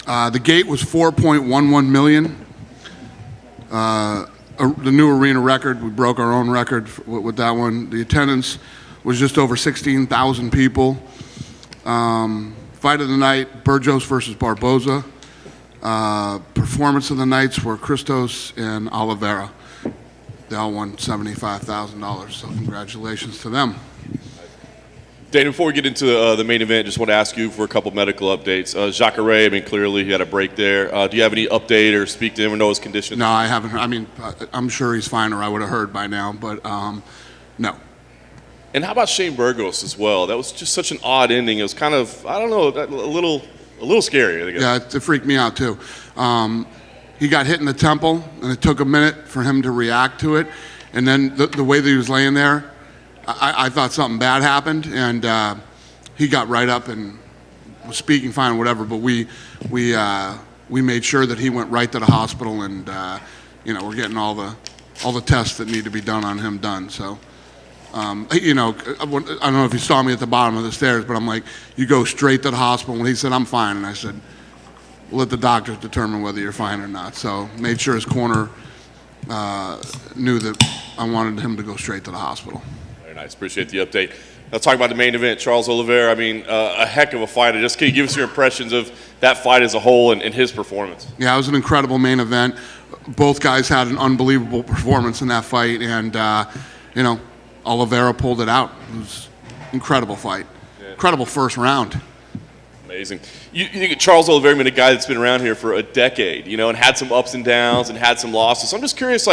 The gate was 4.11 million. The new arena record, we broke our own record with that one. The attendance was just over 16,000 people. Fight of the night, Burgos versus Barboza. Performance of the nights were Christos and Oliveira. They all won $75,000, so congratulations to them. Dana, before we get into the main event, just want to ask you for a couple medical updates. Jacare, I mean, clearly he had a break there. Do you have any update or speak to him or know his condition? No, I haven't. I mean, I'm sure he's fine, or I would have heard by now, but no. And how about Shane Burgos as well? That was just such an odd ending. It was kind of, I don't know, a little scary, I guess. Yeah, it freaked me out too. He got hit in the temple, and it took a minute for him to react to it. And then the way that he was laying there, I thought something bad happened, and he got right up and was speaking fine, whatever. But we made sure that he went right to the hospital, and we're getting all the tests that need to be done on him done. So, I don't know if you saw me at the bottom of the stairs, but I'm like, you go straight to the hospital. And he said, I'm fine, and I said, let the doctors determine whether you're fine or not. So made sure his corner knew that I wanted him to go straight to the hospital. Very nice. Appreciate the update. Let's talk about the main event. Charles Oliveira, I mean, a heck of a fighter. Just can you give us your impressions of that fight as a whole and his performance? Yeah, it was an incredible main event. Both guys had an unbelievable performance in that fight, and, Oliveira pulled it out. It was an incredible fight. Yeah. Incredible first round. Amazing. You think Charles Oliveira, I mean, a guy that's been around here for a decade, and had some ups and downs and had some losses. So I'm just curious,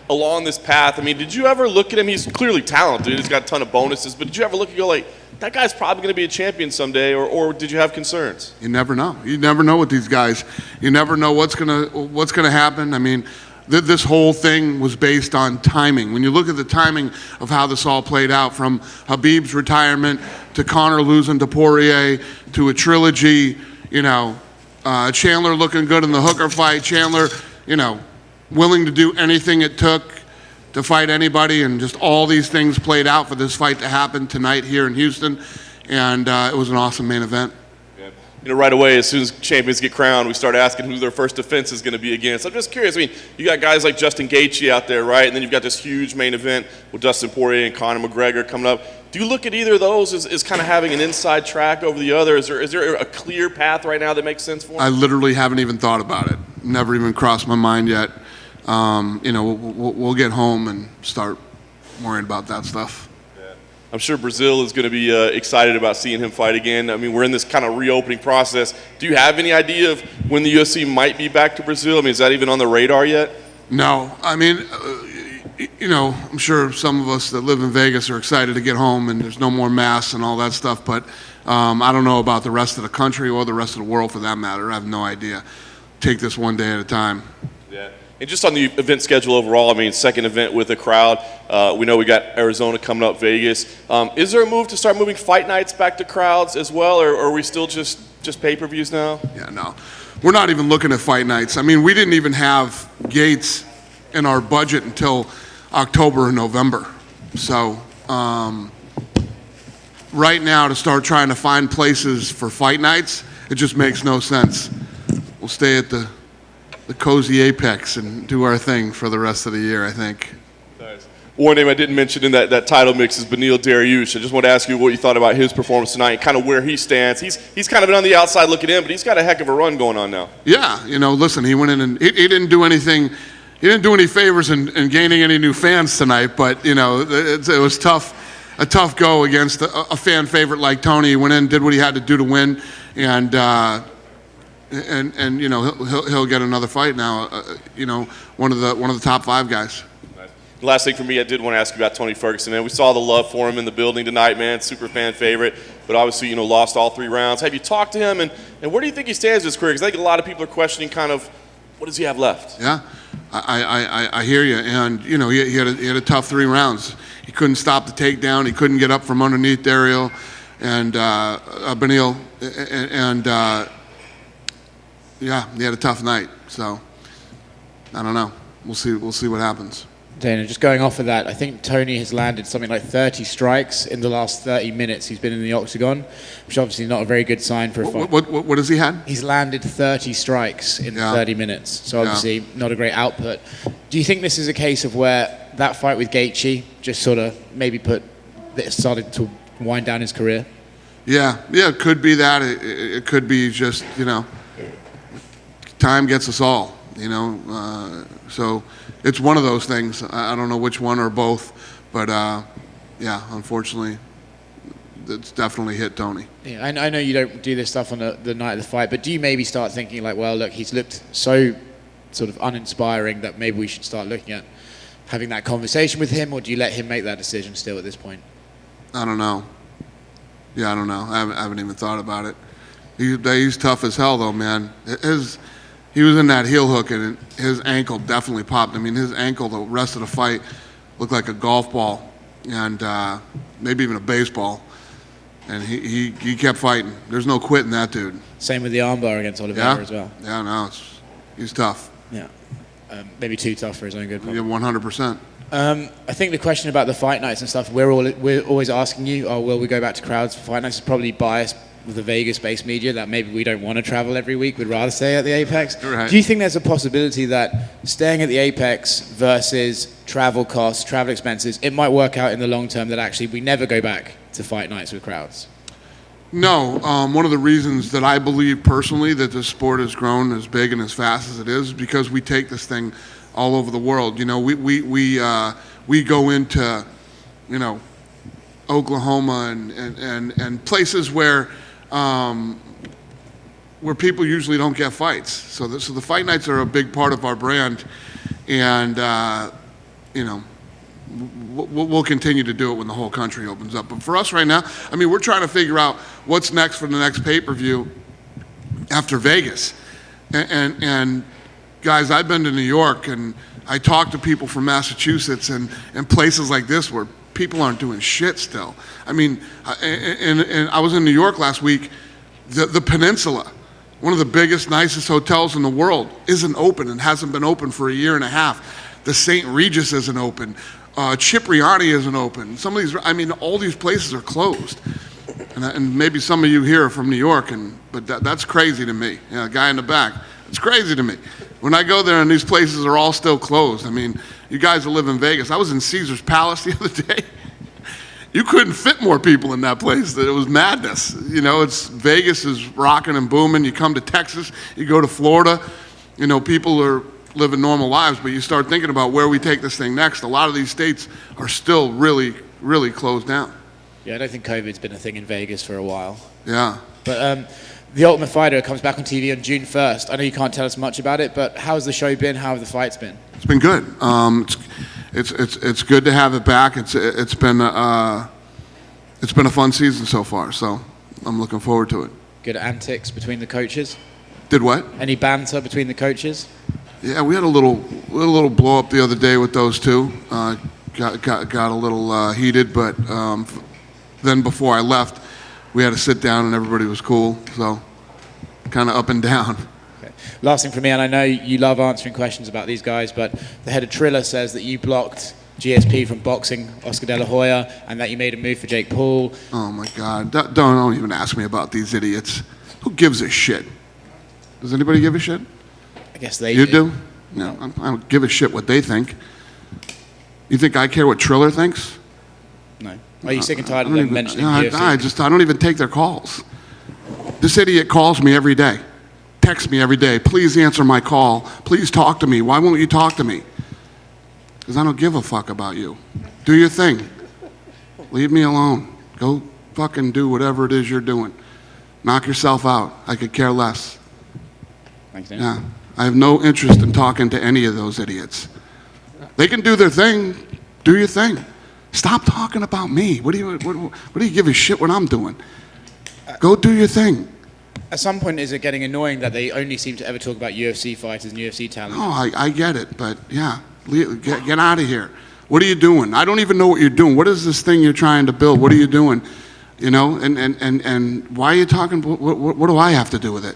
along this path, I mean, did you ever look at him? He's clearly talented. He's got a ton of bonuses. But did you ever look and go, that guy's probably going to be a champion someday, or did you have concerns? You never know. You never know with these guys. You never know what's gonna happen. I mean, this whole thing was based on timing. When you look at the timing of how this all played out, from Khabib's retirement to Conor losing to Poirier to a trilogy, Chandler looking good in the Hooker fight, Chandler, willing to do anything it took to fight anybody, and just all these things played out for this fight to happen tonight here in Houston, and it was an awesome main event. Right away, as soon as champions get crowned, we start asking who their first defense is going to be against. I'm just curious. I mean, you got guys like Justin Gaethje out there, right? And then you've got this huge main event with Dustin Poirier and Conor McGregor coming up. Do you look at either of those as kind of having an inside track over the other? Is there a clear path right now that makes sense for them? I literally haven't even thought about it. Never even crossed my mind yet. We'll get home and start worrying about that stuff. I'm sure Brazil is going to be excited about seeing him fight again. I mean, we're in this kind of reopening process. Do you have any idea of when the UFC might be back to Brazil? I mean, is that even on the radar yet? No. I mean, I'm sure some of us that live in Vegas are excited to get home and there's no more masks and all that stuff, but I don't know about the rest of the country or the rest of the world for that matter. I have no idea. Take this one day at a time. Yeah. And just on the event schedule overall, I mean, second event with a crowd. We know we got Arizona coming up, Vegas. Is there a move to start moving fight nights back to crowds as well, or are we still just pay-per-views now? Yeah, no. We're not even looking at fight nights. I mean, we didn't even have gates in our budget until October or November. So right now to start trying to find places for fight nights, it just makes no sense. We'll stay at the cozy Apex and do our thing for the rest of the year, I think. Nice. One name I didn't mention in that title mix is Beneil Dariush. I just want to ask you what you thought about his performance tonight and kind of where he stands. He's kind of been on the outside looking in, but he's got a heck of a run going on now. Yeah, listen, he went in and he didn't do anything. He didn't do any favors in gaining any new fans tonight, but, it was tough. A tough go against a fan favorite like Tony. He went in, did what he had to do to win, and he'll get another fight now. One of the top 5 guys. Nice. The last thing for me, I did want to ask you about Tony Ferguson, man. We saw the love for him in the building tonight, man. Super fan favorite, but obviously lost all 3 rounds. Have you talked to him, and where do you think he stands in his career? Because I think a lot of people are questioning kind of what does he have left. Yeah, I hear you, and he had a tough 3 rounds. He couldn't stop the takedown. He couldn't get up from underneath Dariush and Beneil, and. Yeah, he had a tough night, so I don't know. We'll see what happens. Dana, just going off of that, I think Tony has landed something like 30 strikes in the last 30 minutes he's been in the octagon, which is obviously not a very good sign for a fight. What has he had? He's landed 30 strikes in 30 minutes, so obviously not a great output. Do you think this is a case of where that fight with Gaethje just sort of maybe started to wind down his career? Yeah, it could be that. It could be just, time gets us all, so it's one of those things. I don't know which one or both, but unfortunately, it's definitely hit Tony. Yeah, I know you don't do this stuff on the night of the fight, but do you maybe start thinking like, well, look, he's looked so sort of uninspiring that maybe we should start looking at having that conversation with him, or do you let him make that decision still at this point? I don't know. Yeah, I don't know. I haven't even thought about it. He's tough as hell, though, man. He was in that heel hook, and his ankle definitely popped. I mean, his ankle, the rest of the fight, looked like a golf ball and maybe even a baseball. And he kept fighting. There's no quitting that dude. Same with the armbar against Oliveira as well. Yeah, no, he's tough. Yeah, maybe too tough for his own good. Yeah, 100%. I think the question about the fight nights and stuff, we're always asking you, will we go back to crowds for fight nights? It's probably biased with the Vegas-based media that maybe we don't want to travel every week. We'd rather stay at the Apex. Right. Do you think there's a possibility that staying at the Apex versus travel costs, travel expenses, it might work out in the long term that actually we never go back to fight nights with crowds? No. One of the reasons that I believe personally that this sport has grown as big and as fast as it is because we take this thing all over the world. We go into, Oklahoma and places where people usually don't get fights. So the fight nights are a big part of our brand, and we'll continue to do it when the whole country opens up. But for us right now, I mean, we're trying to figure out what's next for the next pay-per-view after Vegas, and guys, I've been to New York and I talk to people from Massachusetts and places like this where people aren't doing shit still. I mean, and I was in New York last week. The Peninsula, one of the biggest, nicest hotels in the world, isn't open and hasn't been open for a year and a half. The St. Regis isn't open. Cipriani isn't open. Some of these, all these places are closed. And maybe some of you here are from New York, but that's crazy to me. Yeah, guy in the back, it's crazy to me. When I go there and these places are all still closed. I mean, you guys that live in Vegas. I was in Caesar's Palace the other day. You couldn't fit more people in that place. It was madness. Vegas is rocking and booming. You come to Texas, you go to Florida. People are living normal lives, but you start thinking about where we take this thing next. A lot of these states are still really, really closed down. Yeah, I don't think COVID's been a thing in Vegas for a while. Yeah. But The Ultimate Fighter comes back on TV on June 1st. I know you can't tell us much about it, but how's the show been? How have the fights been? It's been good. It's good to have it back. It's been a fun season so far, so I'm looking forward to it. Good antics between the coaches? Did what? Any banter between the coaches? Yeah, we had a little blow up the other day with those two. Got a little heated, but then before I left, we had to sit down and everybody was cool. So kind of up and down. Okay. Last thing from me, and I know you love answering questions about these guys, but the head of Triller says that you blocked GSP from boxing Oscar De La Hoya and that you made a move for Jake Paul. Oh my God! Don't even ask me about these idiots. Who gives a shit? Does anybody give a shit? I guess they You do? No, I don't give a shit what they think. You think I care what Triller thinks? No. Are you sick and tired of them mentioning UFC? I don't even take their calls. This idiot calls me every day, texts me every day. Please answer my call. Please talk to me. Why won't you talk to me? Because I don't give a fuck about you. Do your thing. Leave me alone. Go fucking do whatever it is you're doing. Knock yourself out. I could care less. Thanks, Dan. Yeah. I have no interest in talking to any of those idiots. They can do their thing. Do your thing. Stop talking about me. What do you give a shit what I'm doing? Go do your thing. At some point, is it getting annoying that they only seem to ever talk about UFC fighters and UFC talent? No, I get it, but yeah, get out of here. What are you doing? I don't even know what you're doing. What is this thing you're trying to build? What are you doing? And why are you talking? What do I have to do with it?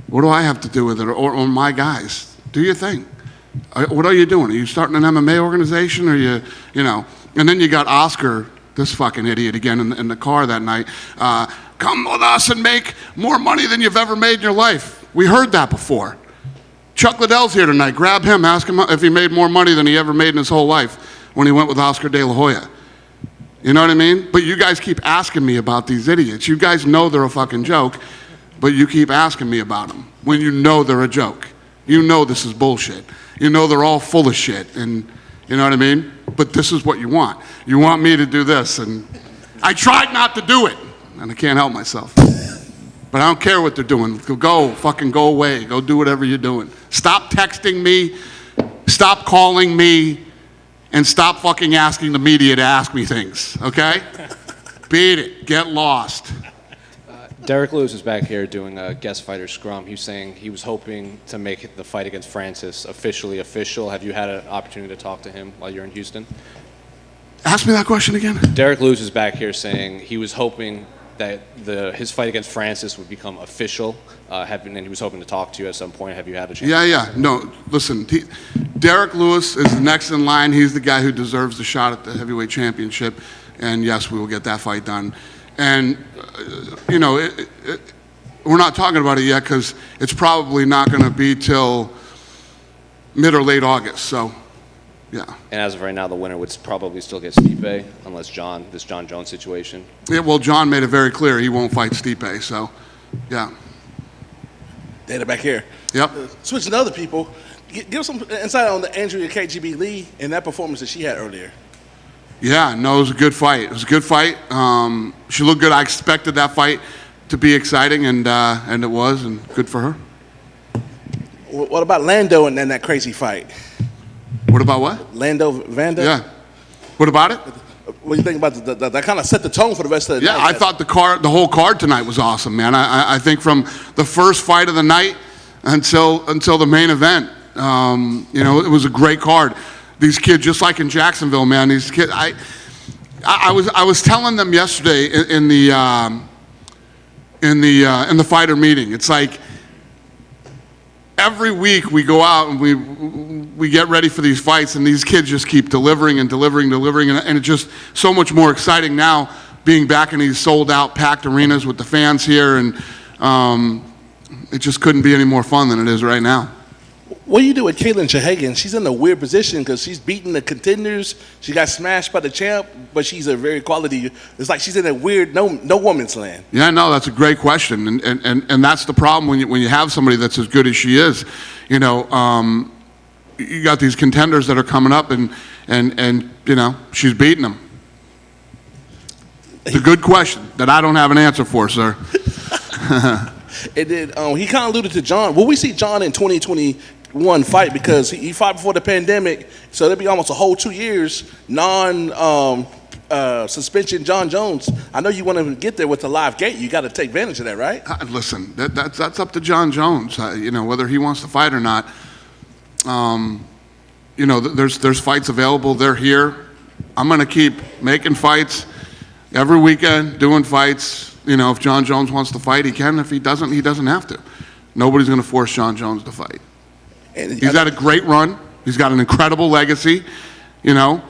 What do I have to do with it? Or my guys? Do your thing. What are you doing? Are you starting an MMA organization? Or you know? And then you got Oscar, this fucking idiot again in the car that night. Come with us and make more money than you've ever made in your life. We heard that before. Chuck Liddell's here tonight. Grab him, ask him if he made more money than he ever made in his whole life when he went with Oscar De La Hoya. You know what I mean? But you guys keep asking me about these idiots. You guys know they're a fucking joke, but you keep asking me about them when you know they're a joke. You know this is bullshit. You know they're all full of shit, and you know what I mean? But this is what you want. You want me to do this, and I tried not to do it, and I can't help myself. But I don't care what they're doing. Fucking go away. Go do whatever you're doing. Stop texting me. Stop calling me. And stop fucking asking the media to ask me things, okay? Beat it. Get lost. Derek Lewis is back here doing a guest fighter scrum. He was saying he was hoping to make the fight against Francis officially official. Have you had an opportunity to talk to him while you're in Houston? Ask me that question again. Derek Lewis is back here saying he was hoping that his fight against Francis would become official, and he was hoping to talk to you at some point. Have you had a chance? Yeah. No, listen, Derek Lewis is the next in line. He's the guy who deserves the shot at the heavyweight championship, and yes, we will get that fight done. And, you know, we're not talking about it yet because it's probably not going to be till mid or late August, so, yeah. And as of right now, the winner would probably still get Stipe, unless this John Jones situation. Yeah, well, John made it very clear he won't fight Stipe, so, yeah. Dana back here. Yep. Switching to other people, give some insight on the Andrea KGB Lee and that performance that she had earlier. Yeah, no, it was a good fight. It was a good fight. She looked good. I expected that fight to be exciting, and it was, and good for her. What about Lando and then that crazy fight? What about what? Lando Vanda? Yeah. What about it? What do you think about that? Kind of set the tone for the rest of the night. Yeah, I thought the whole card tonight was awesome, man. I think from the first fight of the night until the main event, you know, it was a great card. These kids, just like in Jacksonville, man. These kids, I was telling them yesterday in the fighter meeting. It's like every week we go out and we get ready for these fights, and these kids just keep delivering, and it's just so much more exciting now being back in these sold-out, packed arenas with the fans here, and it just couldn't be any more fun than it is right now. What do you do with Kaylin Shahagan? She's in a weird position because she's beating the contenders. She got smashed by the champ, but she's a very quality. It's like she's in a weird no woman's land. Yeah, no, that's a great question, and that's the problem when you have somebody that's as good as she is. You know, you got these contenders that are coming up, and you know, she's beating them. It's a good question that I don't have an answer for, sir. And then he kind of alluded to John. Will we see John in 2021 fight? Because he fought before the pandemic, so there'll be almost a whole 2 years suspension John Jones. I know you want to get there with the live gate. You got to take advantage of that, right? Listen, that's up to John Jones. You know, whether he wants to fight or not. You know, there's fights available. They're here. I'm going to keep making fights every weekend, doing fights. You know, if John Jones wants to fight, he can. If he doesn't, he doesn't have to. Nobody's going to force John Jones to fight. He's had a great run. He's got an incredible legacy. You know,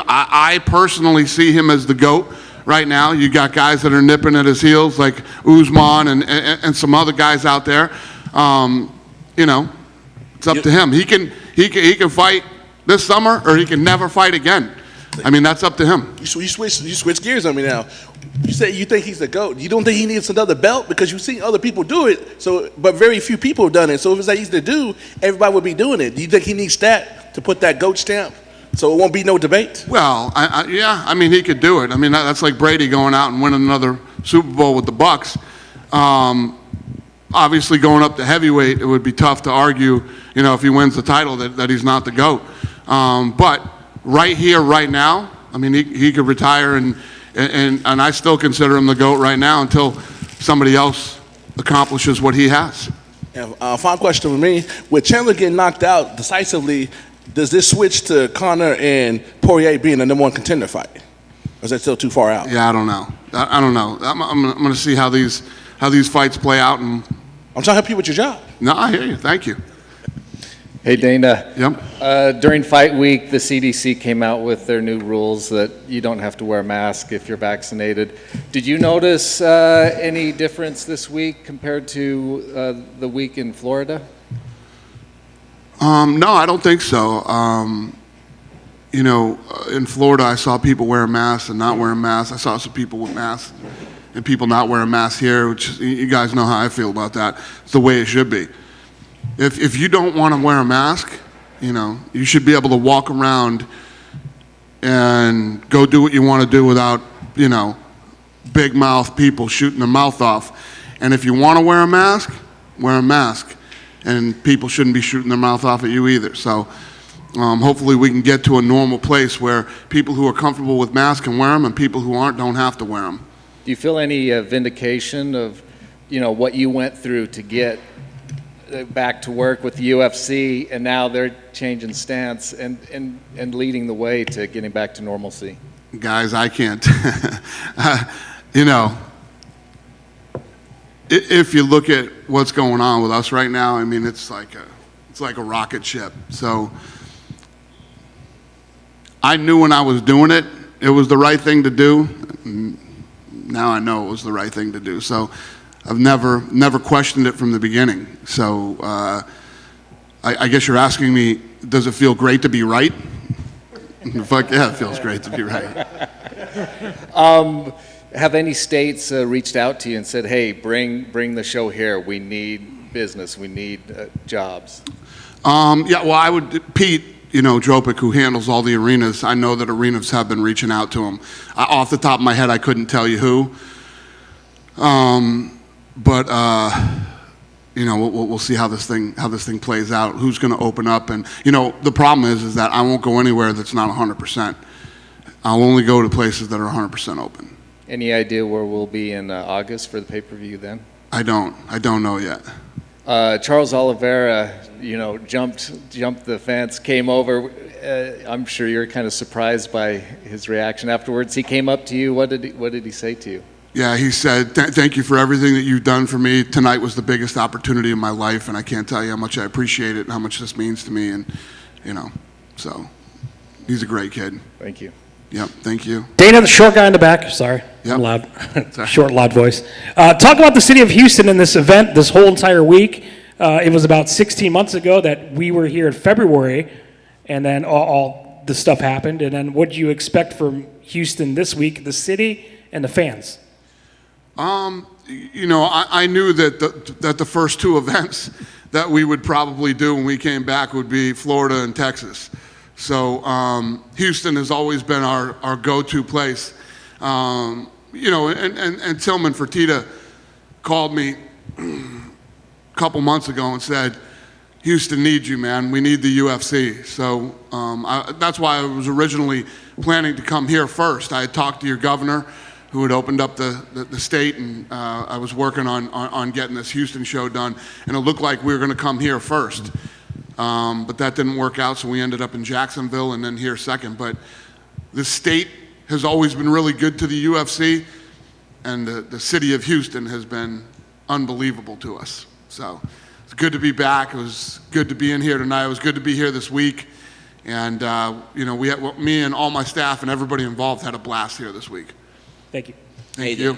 I personally see him as the GOAT right now. You got guys that are nipping at his heels, like Usman and some other guys out there. You know, it's up to him. He can fight this summer, or he can never fight again. I mean, that's up to him. You switch gears on me now. You say you think he's the GOAT. You don't think he needs another belt because you've seen other people do it. But very few people have done it. So if it's like he's the dude, everybody would be doing it. Do you think he needs that to put that GOAT stamp, so it won't be no debate? Well, yeah. I mean, he could do it. I mean, that's like Brady going out and winning another Super Bowl with the Bucs. Obviously, going up to heavyweight, it would be tough to argue. You know, if he wins the title, that he's not the GOAT. But right here, right now, I mean, he could retire, and I still consider him the GOAT right now until somebody else accomplishes what he has. And final question for me: with Chandler getting knocked out decisively, does this switch to Conor and Poirier being the #1 contender fight? Or is that still too far out? Yeah, I don't know. I don't know. I'm going to see how these fights play out. And I'm trying to help you with your job. no, I hear you. Thank you. Hey, Dana. Yep. During fight week, the CDC came out with their new rules that you don't have to wear a mask if you're vaccinated. Did you notice any difference this week compared to the week in Florida? No, I don't think so. In Florida, I saw people wearing masks and not wearing masks. I saw some people with masks and people not wearing masks here, which you guys know how I feel about that. It's the way it should be. If you don't want to wear a mask, you should be able to walk around and go do what you want to do without, big mouth people shooting their mouth off. And if you want to wear a mask, wear a mask. And people shouldn't be shooting their mouth off at you either. So hopefully we can get to a normal place where people who are comfortable with masks can wear them and people who aren't don't have to wear them. Do you feel any vindication of, what you went through to get back to work with the UFC, and now they're changing stance and leading the way to getting back to normalcy? Guys, I can't. If you look at what's going on with us right now, I mean, it's like a rocket ship. So I knew when I was doing it, it was the right thing to do. Now I know it was the right thing to do. So I've never questioned it from the beginning. So I guess you're asking me, does it feel great to be right? Fuck yeah, it feels great to be right. Have any states reached out to you and said, hey, bring the show here, we need business, we need jobs? Yeah, well, Pete, Dropic, who handles all the arenas, I know that arenas have been reaching out to him. Off the top of my head, I couldn't tell you who. But we'll see how this thing plays out. Who's going to open up? And the problem is that I won't go anywhere that's not 100%. I'll only go to places that are 100% open. Any idea where we'll be in August for the pay-per-view then? I don't know yet. Charles Oliveira, jumped the fence, came over. I'm sure you're kind of surprised by his reaction afterwards. He came up to you. What did he say to you? Yeah, he said, thank you for everything that you've done for me. Tonight was the biggest opportunity of my life, and I can't tell you how much I appreciate it and how much this means to me. And, so he's a great kid. Thank you. Yep, thank you. Dana, the short guy in the back. Sorry, Yep. I'm loud. Short, loud voice. Talk about the city of Houston in this event, this whole entire week. It was about 16 months ago that we were here in February, and then all the stuff happened. And then what do you expect from Houston this week, the city and the fans? I knew that the first two events that we would probably do when we came back would be Florida and Texas. So Houston has always been our go-to place. And Tillman Fertitta called me a couple months ago and said, Houston needs you, man. We need the UFC. So that's why I was originally planning to come here first. I had talked to your governor, who had opened up the state, and I was working on getting this Houston show done, and it looked like we were going to come here first. But that didn't work out, so we ended up in Jacksonville and then here second. But the state has always been really good to the UFC, and the city of Houston has been unbelievable to us. So it's good to be back. It was good to be in here tonight. It was good to be here this week. And, me and all my staff and everybody involved had a blast here this week. Thank you. Thank you.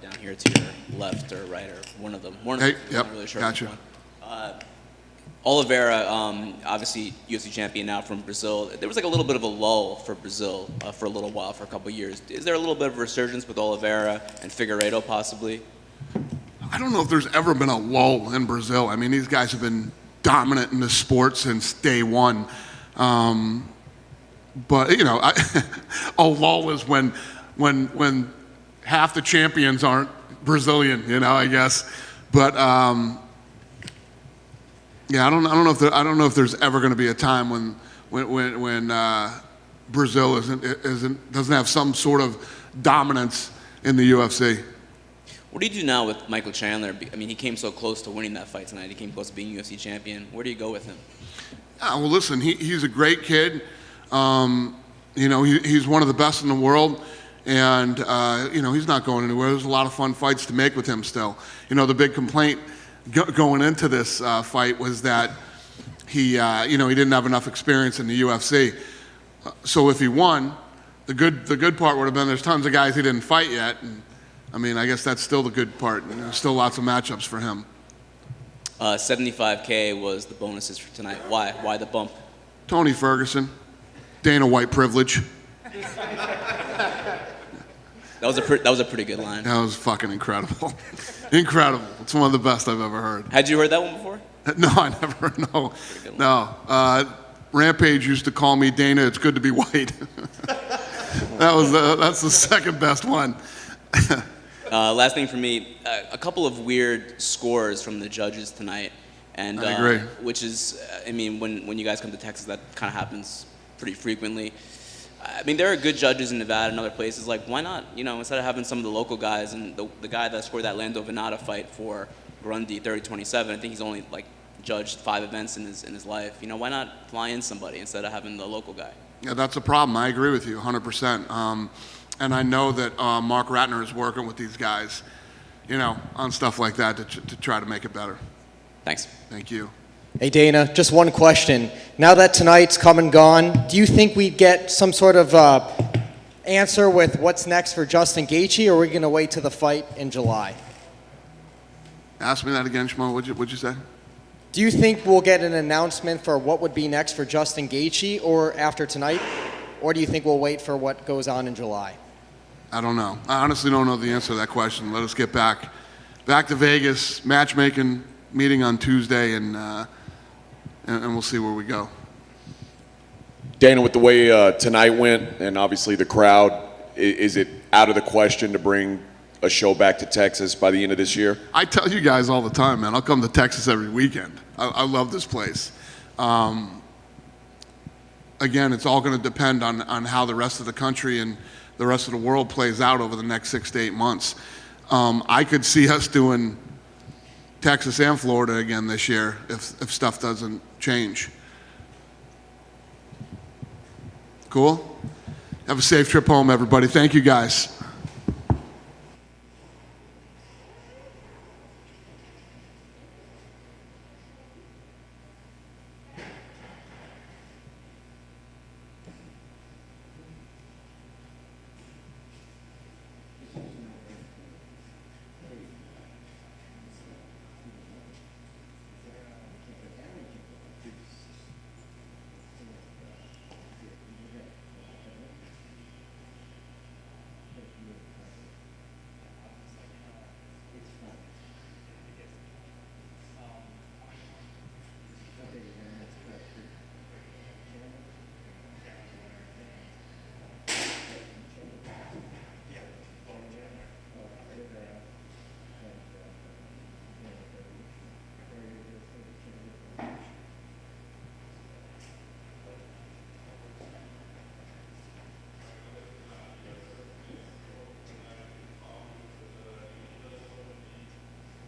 Down here to your left or right, or one of them. Hey, I'm yep, not really sure gotcha. which one. Oliveira, obviously UFC champion now from Brazil. There was like a little bit of a lull for Brazil for a little while, for a couple of years. Is there a little bit of a resurgence with Oliveira and Figueiredo possibly? I don't know if there's ever been a lull in Brazil. I mean, these guys have been dominant in the sport since day one. But a lull is when half the champions aren't Brazilian, I guess. But I don't know if there's ever going to be a time when Brazil doesn't have some sort of dominance in the UFC. What do you do now with Michael Chandler? I mean, he came so close to winning that fight tonight. He came close to being UFC champion. Where do you go with him? Well, listen, he's a great kid. He's one of the best in the world. And, he's not going anywhere. There's a lot of fun fights to make with him still. The big complaint going into this fight was that he didn't have enough experience in the UFC. So if he won, the good part would have been there's tons of guys he didn't fight yet, and I mean, I guess that's still the good part. There's still lots of matchups for him. 75K was the bonuses for tonight. Why? Why the bump? Tony Ferguson, Dana White privilege. That was a pretty good line. That was fucking incredible. Incredible. It's one of the best I've ever heard. Had you heard that one before? No, I never. No. Rampage used to call me Dana. It's good to be white. That's the second best one. Last thing for me, a couple of weird scores from the judges tonight, and I agree. Which is, I mean, when you guys come to Texas, that kind of happens pretty frequently. I mean, there are good judges in Nevada and other places. Like, why not, instead of having some of the local guys, and the guy that scored that Lando Venata fight for Grundy 30-27, I think he's only judged 5 events in his life. Why not fly in somebody instead of having the local guy? Yeah, that's a problem. I agree with you 100%. And I know that Mark Ratner is working with these guys, on stuff like that to try to make it better. Thanks. Thank you. Hey Dana, just one question. Now that tonight's come and gone, do you think we'd get some sort of answer with what's next for Justin Gaethje, or are we going to wait till the fight in July? Ask me that again, Shmo. What'd you say? Do you think we'll get an announcement for what would be next for Justin Gaethje or after tonight? Or do you think we'll wait for what goes on in July? I don't know. I honestly don't know the answer to that question. Let us get back to Vegas, matchmaking meeting on Tuesday, and we'll see where we go. Dana, with the way tonight went, and obviously the crowd, is it out of the question to bring a show back to Texas by the end of this year? I tell you guys all the time, man. I'll come to Texas every weekend. I love this place. Again, it's all going to depend on how the rest of the country and the rest of the world plays out over the next 6 to 8 months. I could see us doing Texas and Florida again this year if stuff doesn't change. Cool? Have a safe trip home, everybody. Thank you, guys.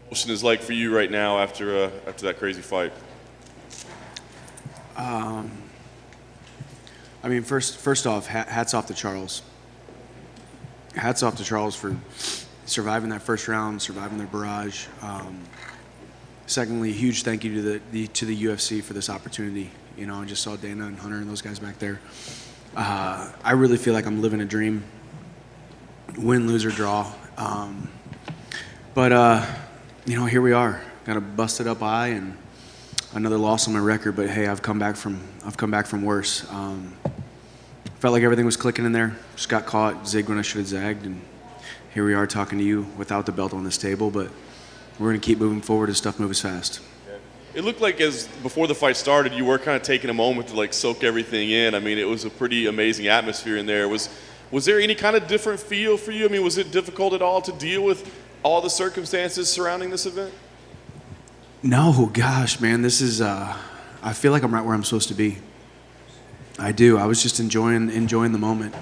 What is like for you right now after that crazy fight? I mean, first off, hats off to Charles. Hats off to Charles for surviving that first round, surviving their barrage. Secondly, huge thank you to the UFC for this opportunity. I just saw Dana and Hunter and those guys back there. I really feel like I'm living a dream. Win, lose, or draw. But here we are. Got a busted up eye and another loss on my record. But hey, I've come back from worse. Felt like everything was clicking in there. Just got caught, zigged when I should have zagged, and here we are talking to you without the belt on this table. But we're gonna keep moving forward as stuff moves fast. It looked like before the fight started, you were kind of taking a moment to soak everything in. I mean, it was a pretty amazing atmosphere in there. Was there any kind of different feel for you? I mean, was it difficult at all to deal with all the circumstances surrounding this event? No, gosh, man, this is. I feel like I'm right where I'm supposed to be. I do. I was just enjoying the moment,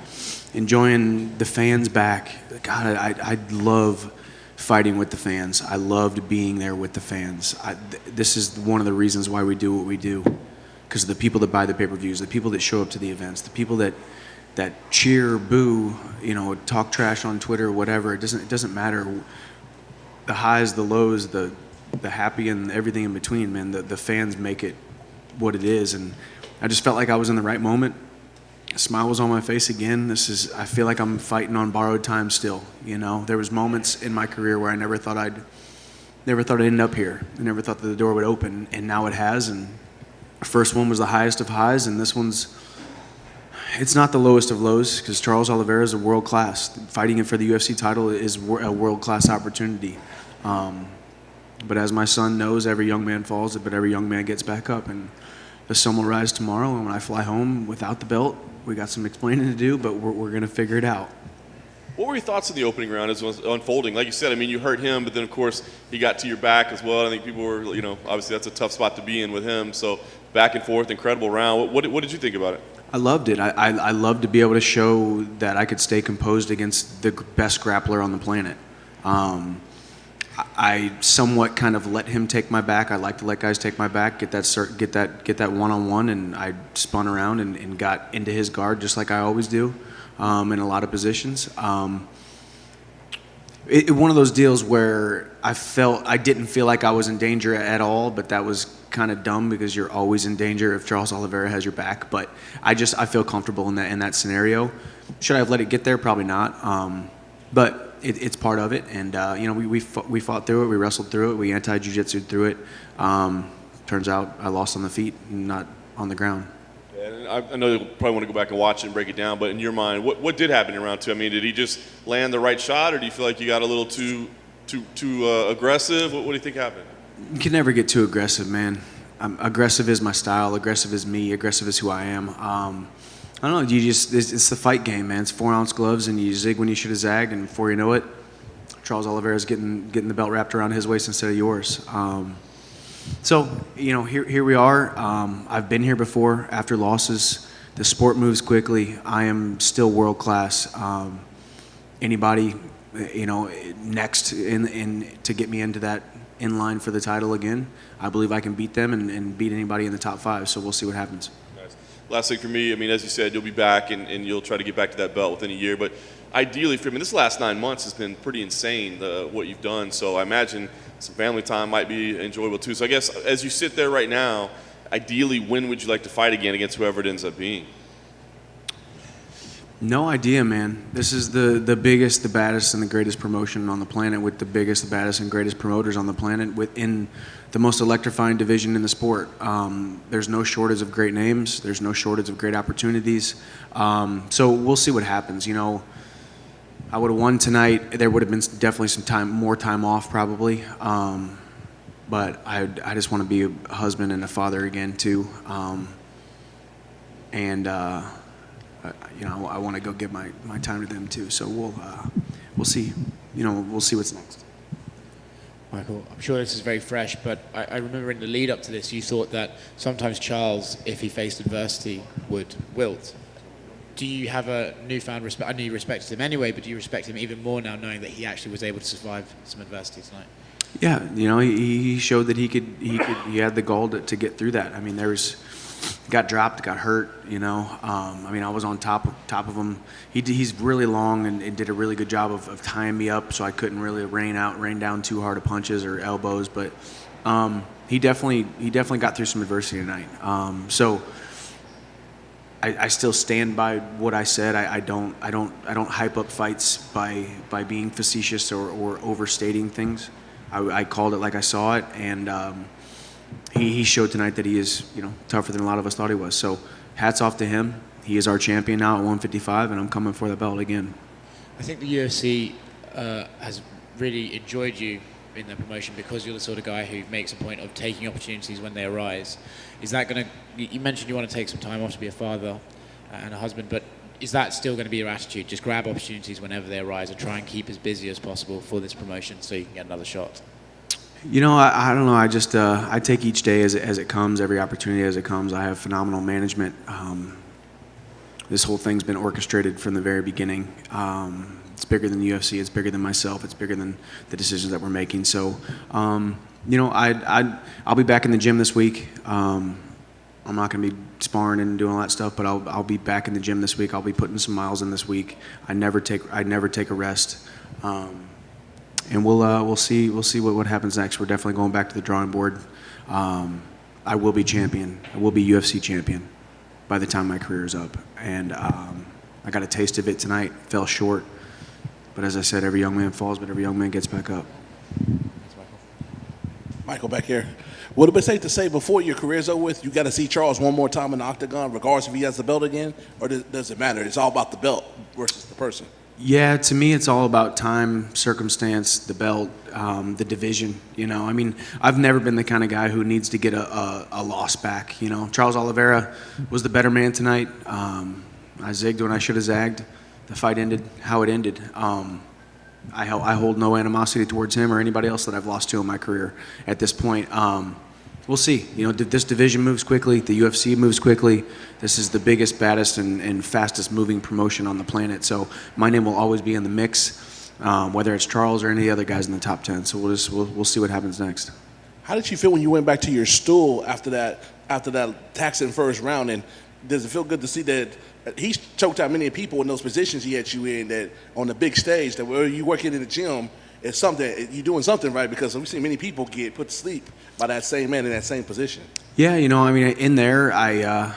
enjoying the fans back. God, I love fighting with the fans. I loved being there with the fans. This is one of the reasons why we do what we do, because of the people that buy the pay-per-views, the people that show up to the events, the people that cheer, boo, talk trash on Twitter, whatever. It doesn't matter. The highs, the lows, the happy, and everything in between, man. The fans make it what it is. And I just felt like I was in the right moment. A smile was on my face again. I feel like I'm fighting on borrowed time still. You know, there was moments in my career where I never thought I'd end up here. I never thought that the door would open, and now it has. And the first one was the highest of highs, and this one's, it's not the lowest of lows, because Charles Oliveira is a world class. Fighting it for the UFC title is a world class opportunity. But as my son knows, every young man falls, but every young man gets back up. And the sun will rise tomorrow, and when I fly home without the belt, we got some explaining to do, but we're going to figure it out. What were your thoughts in the opening round as it was unfolding? Like you said, I mean, you hurt him, but then, of course, he got to your back as well. I think people were, you know, obviously that's a tough spot to be in with him. So back and forth, incredible round. What did you think about it? I loved it. I loved to be able to show that I could stay composed against the best grappler on the planet. I somewhat kind of let him take my back. I like to let guys take my back, get that one-on-one, and I spun around and got into his guard just like I always do in a lot of positions. One of those deals where I didn't feel like I was in danger at all, but that was kind of dumb because you're always in danger if Charles Oliveira has your back. But I feel comfortable in that scenario. Should I have let it get there? Probably not. But it's part of it, and you know, we fought through it, we wrestled through it, we anti-jiu-jitsu'd through it. Turns out I lost on the feet, not on the ground. And I know you'll probably want to go back and watch it and break it down, but in your mind, what did happen in round two? I mean, did he just land the right shot, or do you feel like you got a little too aggressive? What do you think happened? You can never get too aggressive, man. Aggressive is my style, aggressive is me, aggressive is who I am. I don't know, it's the fight game, man. It's 4-ounce gloves, and you zig when you should have zagged, and before you know it, Charles Oliveira's getting the belt wrapped around his waist instead of yours. So, you know, here we are. I've been here before, after losses. The sport moves quickly. I am still world class. Anybody, you know, next to get me into that in line for the title again, I believe I can beat them and beat anybody in the top 5, so we'll see what happens. Last thing for me, I mean, as you said, you'll be back and you'll try to get back to that belt within a year. But ideally, this last 9 months has been pretty insane, what you've done. So I imagine some family time might be enjoyable too. So I guess as you sit there right now, ideally, when would you like to fight again against whoever it ends up being? No idea, man. This is the biggest, the baddest, and the greatest promotion on the planet, with the biggest, the baddest, and greatest promoters on the planet, within the most electrifying division in the sport. There's no shortage of great names. There's no shortage of great opportunities. So we'll see what happens. You know, I would have won tonight. There would have been definitely more time off probably. But I just want to be a husband and a father again too. You know, I want to go give my time to them too. So we'll see. You know, we'll see what's next. Michael, I'm sure this is very fresh, but I remember in the lead up to this, you thought that sometimes Charles, if he faced adversity, would wilt. Do you have a newfound respect? I know you respected him anyway, but do you respect him even more now, knowing that he actually was able to survive some adversity tonight? Yeah, you know, he showed that he had the gall to get through that. I mean, got dropped, got hurt, you know. I mean, I was on top of him. He's really long and did a really good job of tying me up, so I couldn't really rain down too hard of punches or elbows. But he definitely got through some adversity tonight. So I still stand by what I said. I don't hype up fights by being facetious or overstating things. I called it like I saw it, and he showed tonight that he is, you know, tougher than a lot of us thought he was. So hats off to him. He is our champion now at 155, and I'm coming for the belt again. I think the UFC has really enjoyed you in the promotion because you're the sort of guy who makes a point of taking opportunities when they arise. Is that going to, you mentioned you want to take some time off to be a father and a husband, but is that still going to be your attitude? Just grab opportunities whenever they arise and try and keep as busy as possible for this promotion so you can get another shot? You know, I don't know. I just I take each day as it comes, every opportunity as it comes. I have phenomenal management. This whole thing's been orchestrated from the very beginning. It's bigger than the UFC. It's bigger than myself. It's bigger than the decisions that we're making. So, you know, I'll be back in the gym this week. I'm not going to be sparring and doing all that stuff, but I'll be back in the gym this week. I'll be putting some miles in this week. I never take a rest. And we'll see what happens next. We're definitely going back to the drawing board. I will be champion. I will be UFC champion by the time my career is up. And I got a taste of it tonight. Fell short. But as I said, every young man falls, but every young man gets back up. Michael back here. Would it be safe to say before your career's over with, you got to see Charles one more time in the octagon, regardless if he has the belt again, or does it matter? It's all about the belt versus the person. Yeah, to me, it's all about time, circumstance, the belt, the division. You know, I mean, I've never been the kind of guy who needs to get a loss back. You know, Charles Oliveira was the better man tonight. I zigged when I should have zagged. The fight ended how it ended. I hold no animosity towards him or anybody else that I've lost to in my career at this point. We'll see. You know, this division moves quickly. The UFC moves quickly. This is the biggest, baddest, and fastest moving promotion on the planet. So my name will always be in the mix, whether it's Charles or any other guys in the top 10. So we'll see what happens next. How did you feel when you went back to your stool after that taxing first round? And does it feel good to see that he's choked out many people in those positions he had you in, that on the big stage, that where you working in the gym, it's something, you're doing something right, because we've seen many people get put to sleep by that same man in that same position. Yeah, you know, I mean, in there, I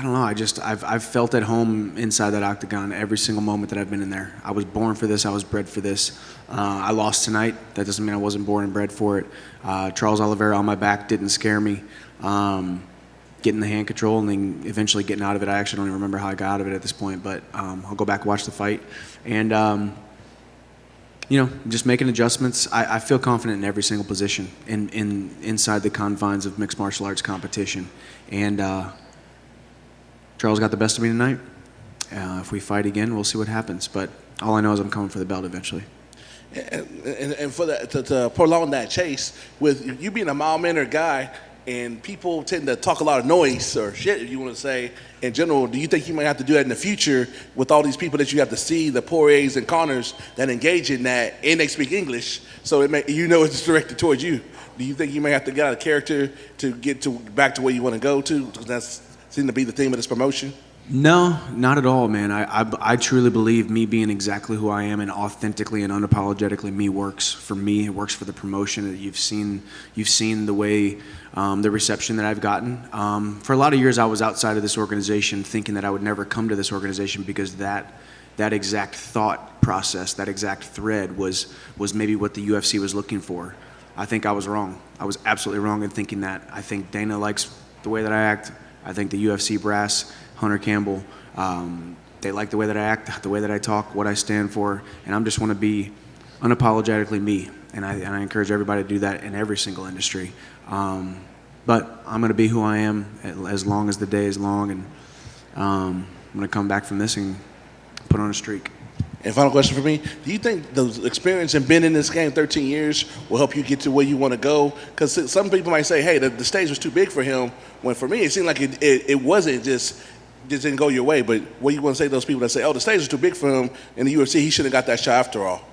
don't know. I've felt at home inside that octagon every single moment that I've been in there. I was born for this. I was bred for this. I lost tonight. That doesn't mean I wasn't born and bred for it. Charles Oliveira on my back didn't scare me. Getting the hand control and then eventually getting out of it. I actually don't even remember how I got out of it at this point, but I'll go back and watch the fight. And, you know, just making adjustments. I feel confident in every single position inside the confines of mixed martial arts competition. And Charles got the best of me tonight. If we fight again, we'll see what happens. But all I know is I'm coming for the belt eventually. And for that, to prolong that chase, with you being a mild-mannered guy, and people tend to talk a lot of noise or shit, if you want to say, in general, do you think you might have to do that in the future with all these people that you have to see, the Poiriers and Connors, that engage in that, and they speak English, so it's directed towards you? Do you think you may have to get out of character to get back to where you want to go to? Because that seems to be the theme of this promotion. No, not at all, man. I truly believe me being exactly who I am and authentically and unapologetically me works for me. It works for the promotion. You've seen the way the reception that I've gotten. For a lot of years, I was outside of this organization, thinking that I would never come to this organization because that exact thought process, that exact thread was maybe what the UFC was looking for. I think I was wrong. I was absolutely wrong in thinking that. I think Dana likes the way that I act. I think the UFC brass, Hunter Campbell, they like the way that I act, the way that I talk, what I stand for, and I just want to be unapologetically me, and I encourage everybody to do that in every single industry. But I'm going to be who I am as long as the day is long, and I'm going to come back from this and put on a streak. And final question for me, do you think the experience and being in this game 13 years will help you get to where you want to go? Because some people might say, hey, the stage was too big for him, when for me it seemed like it wasn't just didn't go your way. But what you want to say to those people that say, oh, the stage was too big for him in the UFC, he shouldn't have got that shot after all?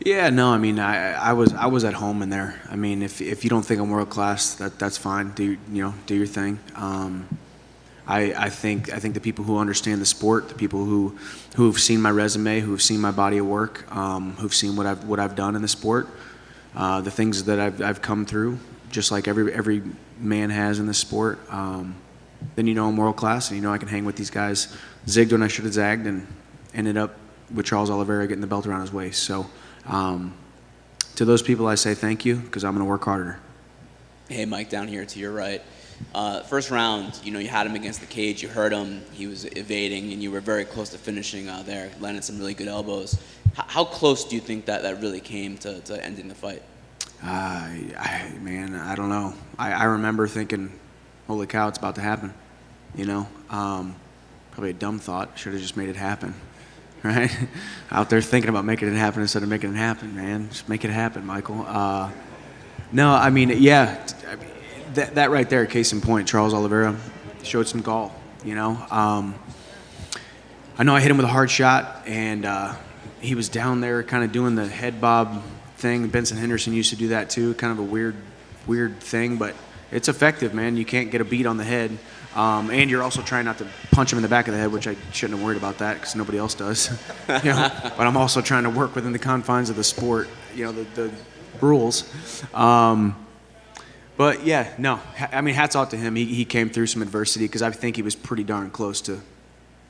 Yeah, no, I mean, I was at home in there. I mean, if you don't think I'm world class, that's fine. Do your thing. I think the people who understand the sport, the people who've seen my resume, who've seen my body of work, who've seen what I've done in the sport, the things that I've come through, just like every man has in this sport. Then I'm world class, and I can hang with these guys. Zigged when I should have zagged, and ended up with Charles Oliveira getting the belt around his waist. So to those people, I say thank you, because I'm going to work harder. Hey, Mike, down here to your right. First round, you had him against the cage. You hurt him. He was evading, and you were very close to finishing there, landing some really good elbows. How close do you think that really came to ending the fight? Man, I don't know. I remember thinking, holy cow, it's about to happen. Probably a dumb thought. Should have just made it happen. Right? Out there thinking about making it happen instead of making it happen, man. Just make it happen, Michael. No, I mean, yeah. That right there, case in point, Charles Oliveira showed some gall, I know I hit him with a hard shot, and he was down there kind of doing the head bob thing. Benson Henderson used to do that too, kind of a weird thing, but it's effective, man. You can't get a beat on the head, and you're also trying not to punch him in the back of the head, which I shouldn't have worried about that because nobody else does. But I'm also trying to work within the confines of the sport, the rules. But yeah, no. I mean, hats off to him. He came through some adversity because I think he was pretty darn close to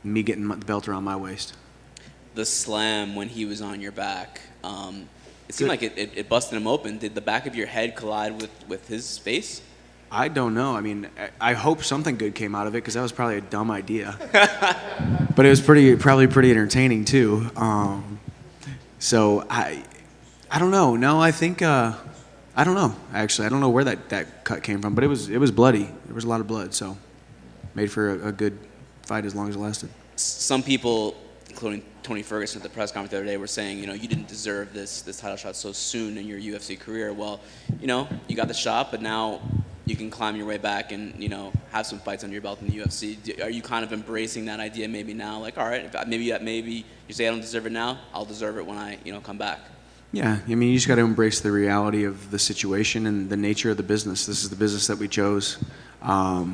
me getting the belt around my waist. The slam when he was on your back, it seemed like it busted him open. Did the back of your head collide with his face? I don't know. I mean, I hope something good came out of it because that was probably a dumb idea. But it was probably pretty entertaining too. So I don't know. No, I think I don't know. Actually, I don't know where that cut came from, but it was bloody. There was a lot of blood, so made for a good fight as long as it lasted. Some people, including Tony Ferguson at the press conference the other day, were saying, you didn't deserve this title shot so soon in your UFC career. Well, you got the shot, but now you can climb your way back and, have some fights under your belt in the UFC. Are you kind of embracing that idea maybe now? Like, all right, maybe you say I don't deserve it now, I'll deserve it when I, come back. Yeah, I mean, you just got to embrace the reality of the situation and the nature of the business. This is the business that we chose. I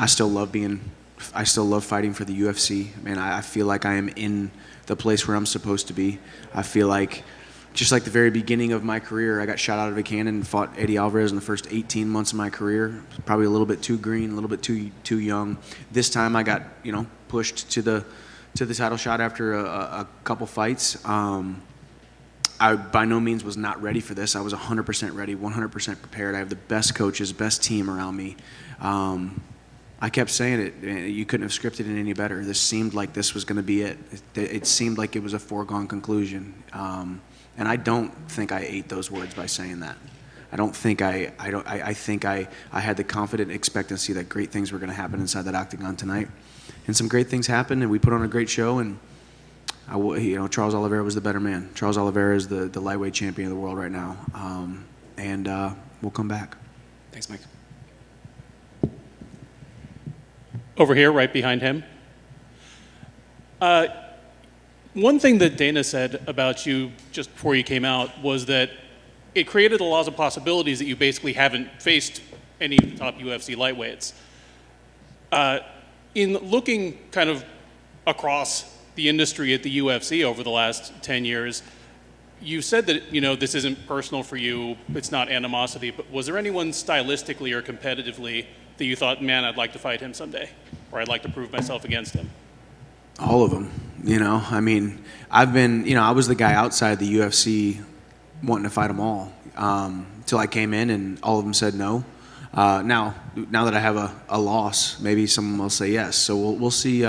still love fighting for the UFC. I mean, I feel like I am in the place where I'm supposed to be. I feel like, just like the very beginning of my career, I got shot out of a cannon and fought Eddie Alvarez in the first 18 months of my career. Probably a little bit too green, a little bit too young. This time I got, pushed to the title shot after a couple fights. I by no means was not ready for this. I was 100% ready, 100% prepared. I have the best coaches, best team around me. I kept saying it. You couldn't have scripted it any better. This seemed like this was going to be it. It seemed like it was a foregone conclusion. And I don't think I ate those words by saying that. I don't think I think I had the confident expectancy that great things were going to happen inside that octagon tonight. And some great things happened, and we put on a great show, and Charles Oliveira was the better man. Charles Oliveira is the lightweight champion of the world right now. And we'll come back. Thanks, Mike. Over here, right behind him. One thing that Dana said about you just before you came out was that it created a lot of possibilities that you basically haven't faced any top UFC lightweights. In looking kind of across the industry at the UFC over the last 10 years, you said that, this isn't personal for you, it's not animosity, but was there anyone stylistically or competitively that you thought, man, I'd like to fight him someday, or I'd like to prove myself against him? All of them, I mean, I was the guy outside the UFC wanting to fight them all till I came in and all of them said no. Now that I have a loss, maybe someone will say yes. So we'll see.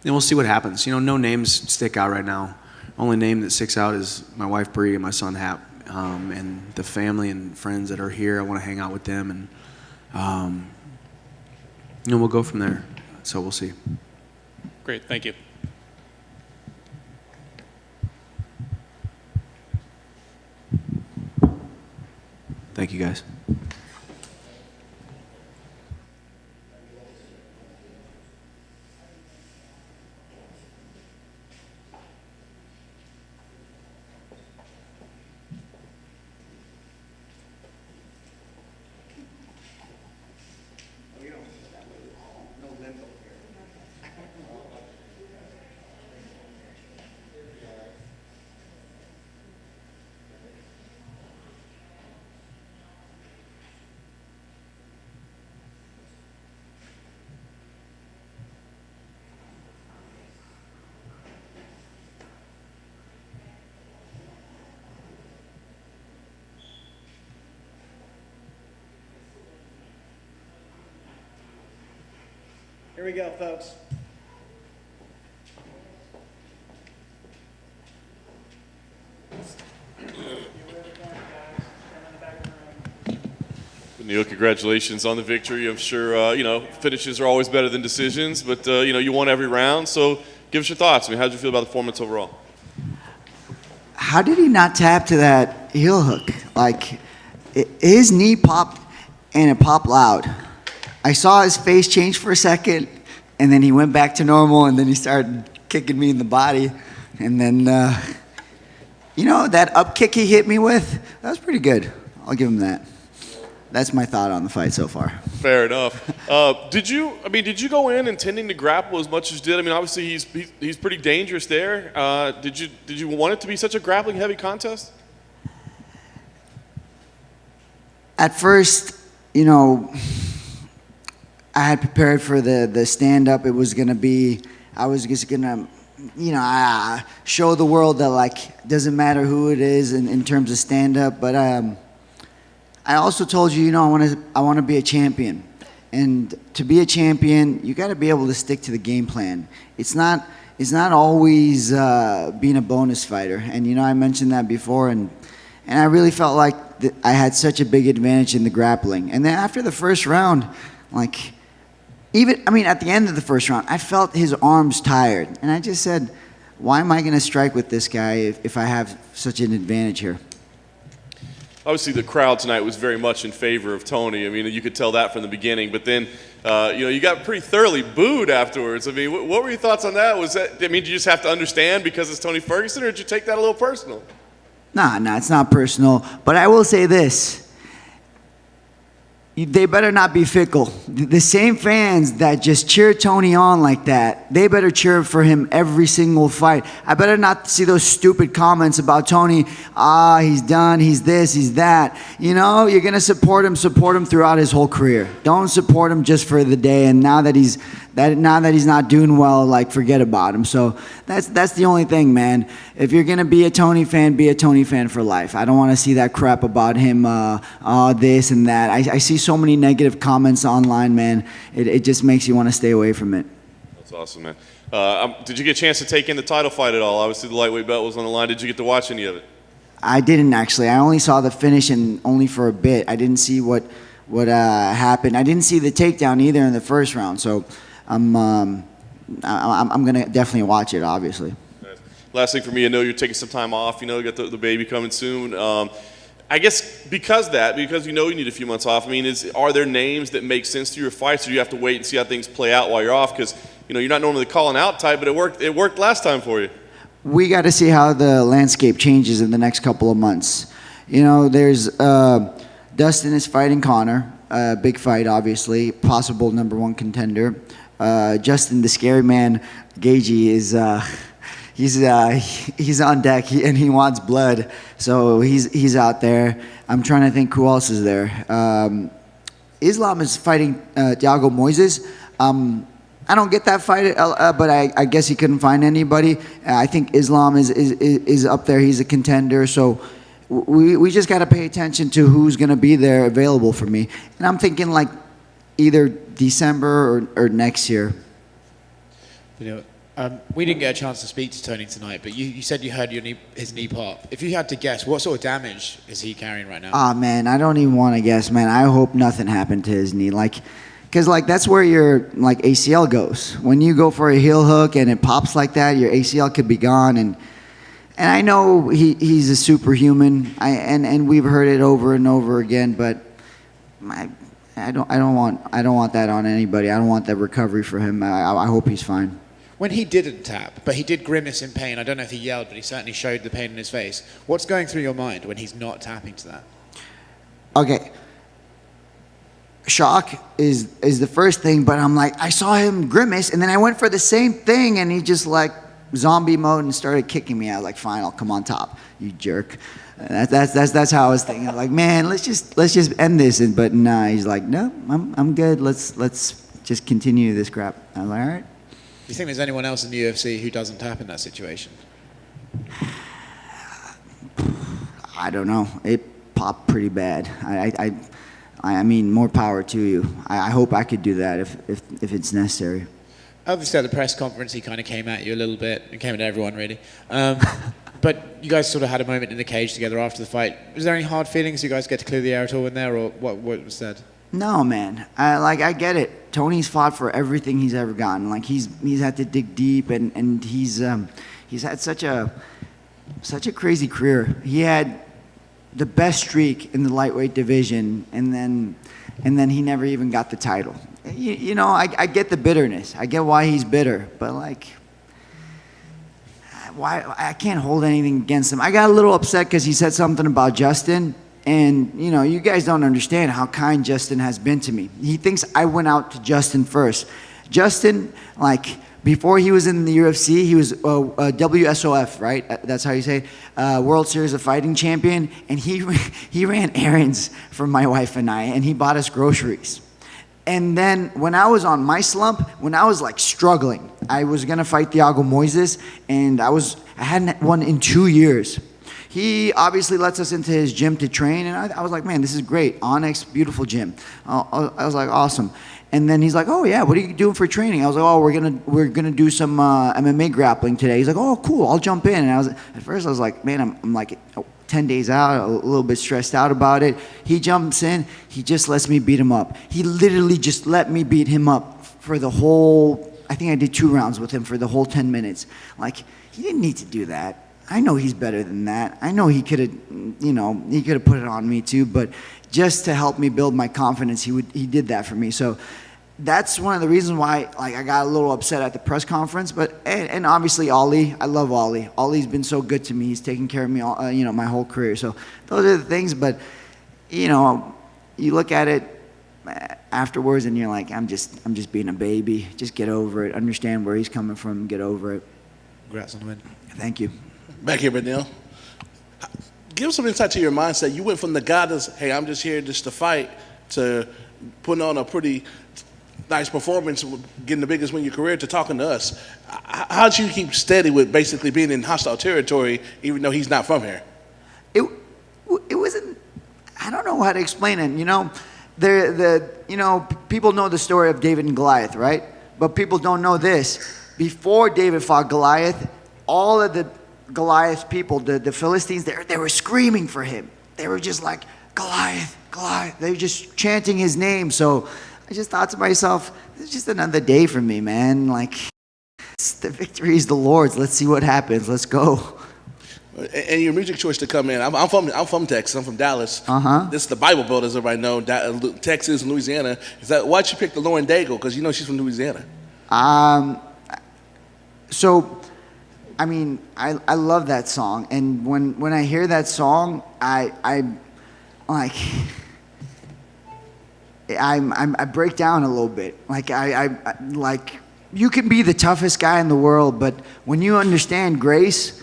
We'll see what happens. No names stick out right now. Only name that sticks out is my wife Bree and my son Hap, and the family and friends that are here. I want to hang out with them, and we'll go from there. So we'll see. Great, thank you. Thank you, guys. Here we go, folks. Neil, congratulations on the victory. I'm sure, finishes are always better than decisions, but, you won every round. So give us your thoughts. I mean, how did you feel about the performance overall? How did he not tap to that heel hook? Like, his knee popped, and it popped loud. I saw his face change for a second, and then he went back to normal, and then he started kicking me in the body. And then, that up kick he hit me with, that was pretty good. I'll give him that. That's my thought on the fight so far. Fair enough. Did you go in intending to grapple as much as you did? I mean, obviously he's pretty dangerous there. Did you want it to be such a grappling heavy contest? At first, you know, I had prepared for the stand-up. It was going to be, I was just going to, you know, show the world that, like, doesn't matter who it is in terms of stand-up. But I also told you, you know, I want to be a champion. And to be a champion, you got to be able to stick to the game plan. It's not always being a bonus fighter. And, you know, I mentioned that before. And I really felt like I had such a big advantage in the grappling. And then after the first round, like, at the end of the first round, I felt his arms tired. And I just said, why am I going to strike with this guy if I have such an advantage here? Obviously, the crowd tonight was very much in favor of Tony. I mean, you could tell that from the beginning. But then, you got pretty thoroughly booed afterwards. I mean, what were your thoughts on that? Did you just have to understand because it's Tony Ferguson, or did you take that a little personal? Nah, it's not personal. But I will say this. They better not be fickle. The same fans that just cheer Tony on like that, they better cheer for him every single fight. I better not see those stupid comments about Tony, he's done, he's this, he's that. You know, you're going to support him throughout his whole career. Don't support him just for the day, and now that he's not doing well, like, forget about him. So that's the only thing, man. If you're going to be a Tony fan, be a Tony fan for life. I don't want to see that crap about him, this and that. I see so many negative comments online, man. It just makes you want to stay away from it. That's awesome, man. Did you get a chance to take in the title fight at all? Obviously, the lightweight belt was on the line. Did you get to watch any of it? I didn't, actually. I only saw the finish, and only for a bit. I didn't see what happened. I didn't see the takedown either in the first round. So I'm gonna definitely watch it, obviously. Nice. Last thing for me, I know you're taking some time off. You know, you got the baby coming soon. I guess because you know you need a few months off. I mean, are there names that make sense to your fights, or do you have to wait and see how things play out while you're off? Because you're not normally calling out type, but it worked last time for you. We got to see how the landscape changes in the next couple of months. You know, there's Dustin is fighting Connor, big fight, obviously, possible #1 contender. Justin, the scary man, Gaethje, is he's on deck, and he wants blood, so he's out there. I'm trying to think who else is there. Islam is fighting Thiago Moises. I don't get that fight, but I guess he couldn't find anybody. I think Islam is up there. He's a contender, so we just got to pay attention to who's going to be there available for me. And I'm thinking, like, either December or next year. We didn't get a chance to speak to Tony tonight, but you said you heard his knee pop. If you had to guess, what sort of damage is he carrying right now? Man, I don't even want to guess, man. I hope nothing happened to his knee. Because that's where your ACL goes. When you go for a heel hook and it pops like that, your ACL could be gone. And I know he's a superhuman, and we've heard it over and over again, but I don't want that on anybody. I don't want that recovery for him. I hope he's fine. When he didn't tap, but he did grimace in pain, I don't know if he yelled, but he certainly showed the pain in his face. What's going through your mind when he's not tapping to that? Okay. Shock is the first thing, but I'm like, I saw him grimace, and then I went for the same thing, and he just, like, zombie mode and started kicking me. I was like, fine, I'll come on top, you jerk. That's how I was thinking. Like, man, let's just end this. But nah, he's like, no, I'm good. Let's just continue this crap. I was like, all right. Do you think there's anyone else in the UFC who doesn't tap in that situation? I don't know. It popped pretty bad. I mean, more power to you. I hope I could do that if it's necessary. Obviously, at the press conference, he kind of came at you a little bit, and came at everyone, really. But you guys sort of had a moment in the cage together after the fight. Was there any hard feelings? You guys get to clear the air at all in there, or what was said? No, man. I get it. Tony's fought for everything he's ever gotten. Like, he's had to dig deep, and he's had such a crazy career. He had the best streak in the lightweight division, and then he never even got the title. You know, I get the bitterness. I get why he's bitter, but, like, why I can't hold anything against him. I got a little upset because he said something about Justin, and, you know, you guys don't understand how kind Justin has been to me. He thinks I went out to Justin first. Justin, like, before he was in the UFC, he was WSOF, right? That's how you say World Series of Fighting champion. And he ran errands for my wife and I, and he bought us groceries. And then when I was on my slump, when I was like struggling, I was gonna fight Thiago Moises, and I hadn't won in 2 years. He obviously lets us into his gym to train, and I was like, man, this is great. Onyx, beautiful gym. I was like, awesome. And then he's like, oh yeah, what are you doing for training? I was like, oh, we're gonna do some MMA grappling today. He's like, oh, cool, I'll jump in. And at first I was like, man, I'm like 10 days out, a little bit stressed out about it. He jumps in, he just lets me beat him up. He literally just let me beat him up for the whole, I think I did 2 rounds with him for the whole 10 minutes. Like, he didn't need to do that. I know he's better than that. I know he could have, he could have put it on me too, but just to help me build my confidence, he did that for me. So that's one of the reasons why, like, I got a little upset at the press conference. But and obviously Ollie, I love Ollie. Ollie's been so good to me. He's taken care of me, all, my whole career. So those are the things. But you look at it afterwards, and you're like, I'm just being a baby. Just get over it. Understand where he's coming from. Get over it. Congrats on the win. Thank you. Back here, Beneil. Give some insight to your mindset. You went from the guy that's, hey, I'm just here just to fight, to putting on a pretty nice performance, getting the biggest win in your career, to talking to us. How'd you keep steady with basically being in hostile territory, even though he's not from here? It wasn't. I don't know how to explain it. People know the story of David and Goliath, right? But people don't know this. Before David fought Goliath, all of the Goliath people, the Philistines, they were screaming for him. They were just like, Goliath, Goliath. They were just chanting his name. So I just thought to myself, it's just another day for me, man. Like, the victory is the Lord's. Let's see what happens. Let's go. And your music choice to come in, I'm from Texas. I'm from Dallas. This is the Bible Belt, as everybody knows. Texas and Louisiana. Why'd you pick the Lauren Daigle? Because she's from Louisiana. So, I mean, I love that song, and when I hear that song, I break down a little bit. Like like, you can be the toughest guy in the world, but when you understand grace,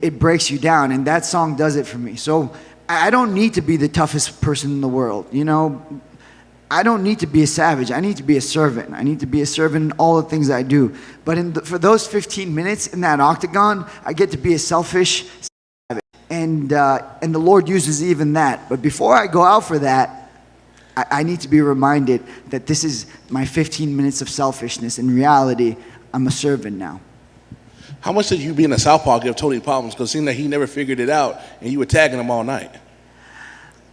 it breaks you down, and that song does it for me. So I don't need to be the toughest person in the world, I don't need to be a savage. I need to be a servant. I need to be a servant in all the things I do. But for those 15 minutes in that octagon, I get to be a selfish savage. And the Lord uses even that. But before I go out for that, I need to be reminded that this is my 15 minutes of selfishness. In reality, I'm a servant now. How much did you being a southpaw give Tony problems? Because it seemed that he never figured it out, and you were tagging him all night.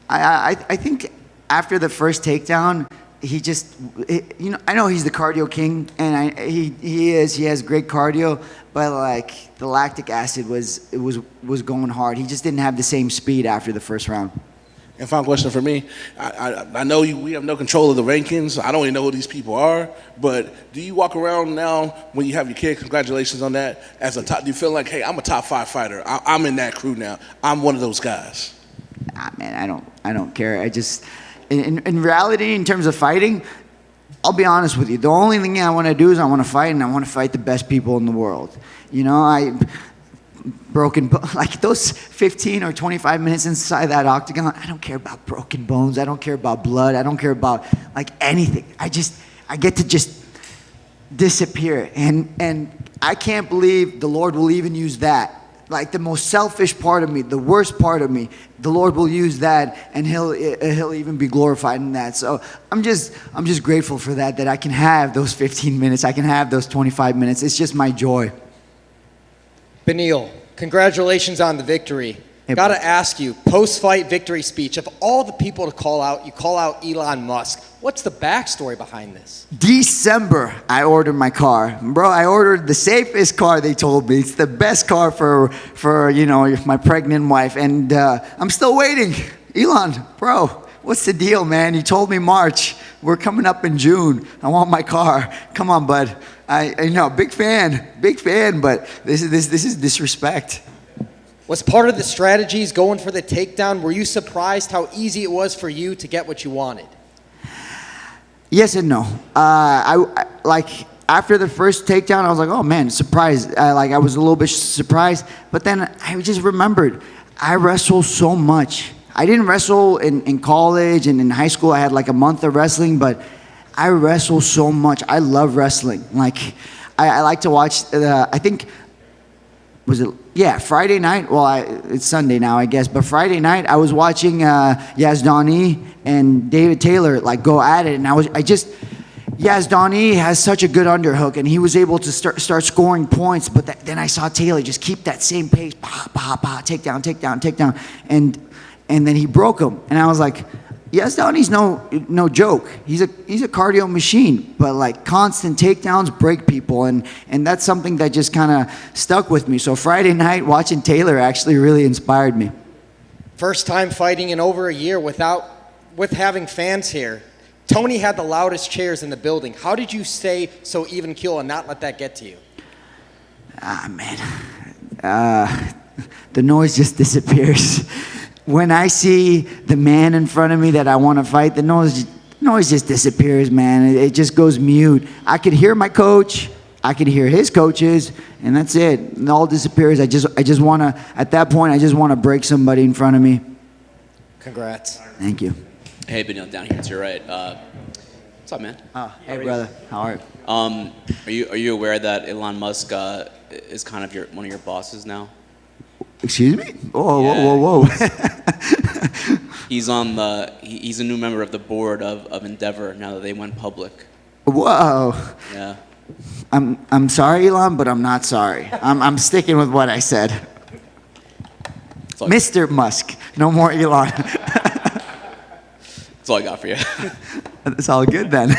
I think after the first takedown, I know he's the cardio king, and he has great cardio, but like, the lactic acid was going hard. He just didn't have the same speed after the first round. And final question for me, I know we have no control of the rankings. I don't even know who these people are, but do you walk around now when you have your kid, congratulations on that, as a top, do you feel like, hey, I'm a top 5 fighter, I'm in that crew now, I'm one of those guys? Man, I don't care. I just, in reality, in terms of fighting, I'll be honest with you. The only thing I want to do is I want to fight, and I want to fight the best people in the world. Like those 15 or 25 minutes inside that octagon, I don't care about broken bones. I don't care about blood. I don't care about like anything. I get to just disappear. And I can't believe the Lord will even use that. Like, the most selfish part of me, the worst part of me, the Lord will use that, and he'll even be glorified in that. So I'm just grateful for that I can have those 15 minutes, I can have those 25 minutes. It's just my joy. Beneil, congratulations on the victory. Got to ask you, post-fight victory speech, of all the people to call out, you call out Elon Musk. What's the backstory behind this? December, I ordered my car. Bro, I ordered the safest car, they told me. It's the best car for my pregnant wife. And I'm still waiting. Elon, bro, what's the deal, man? You told me March. We're coming up in June. I want my car. Come on, bud. I know, big fan, but this is disrespect. Was part of the strategies going for the takedown? Were you surprised how easy it was for you to get what you wanted? Yes and no. I after the first takedown, I was like, oh man, surprised. I was a little bit surprised, but then I just remembered, I wrestle so much. I didn't wrestle in college and in high school. I had like a month of wrestling, but I wrestle so much. I love wrestling. Like, I like to watch, I think, Friday night? Well, it's Sunday now, I guess. But Friday night, I was watching Yazdani and David Taylor like go at it, and Yazdani has such a good underhook, and he was able to start scoring points. But then I saw Taylor just keep that same pace, takedown, and then he broke him, and I was like, Yazdani's no joke. He's a cardio machine, but like constant takedowns break people, and that's something that just kind of stuck with me. So Friday night watching Taylor actually really inspired me. First time fighting in over a year with having fans here. Tony had the loudest chairs in the building. How did you stay so even keel and not let that get to you? Man, the noise just disappears. When I see the man in front of me that I want to fight, the noise just disappears, man. It just goes mute. I could hear my coach, I could hear his coaches, and that's it. It all disappears. I just want to, at that point, I just want to break somebody in front of me. Congrats. Thank you. Hey, Beneil, down here to your right. What's up, man? Hey, brother. How are you? Are you aware that Elon Musk is kind of one of your bosses now? Excuse me? Whoa. He's a new member of the board of Endeavor now that they went public. Whoa. Yeah. I'm sorry, Elon, but I'm not sorry. I'm sticking with what I said. Mr. Musk, no more Elon. That's all I got for you. It's all good then.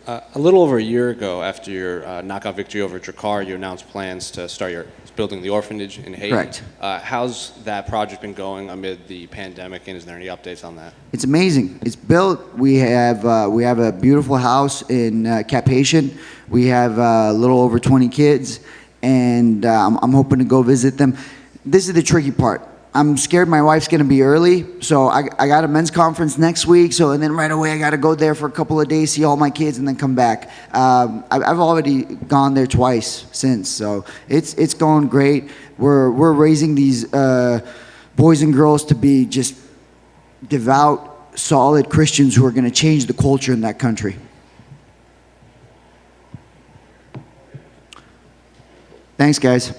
A little over a year ago, after your knockout victory over Drakkar, you announced plans to start building the orphanage in Haiti. Correct. How's that project been going amid the pandemic, and is there any updates on that? It's amazing. It's built. We have a beautiful house in Cap Haitian. We have a little over 20 kids, and I'm hoping to go visit them. This is the tricky part. I'm scared my wife's going to be early, so I got a men's conference next week, and then right away I got to go there for a couple of days, see all my kids, and then come back. I've already gone there twice since, so it's going great. We're raising these boys and girls to be just devout, solid Christians who are going to change the culture in that country. Thanks, guys.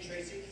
Tracy.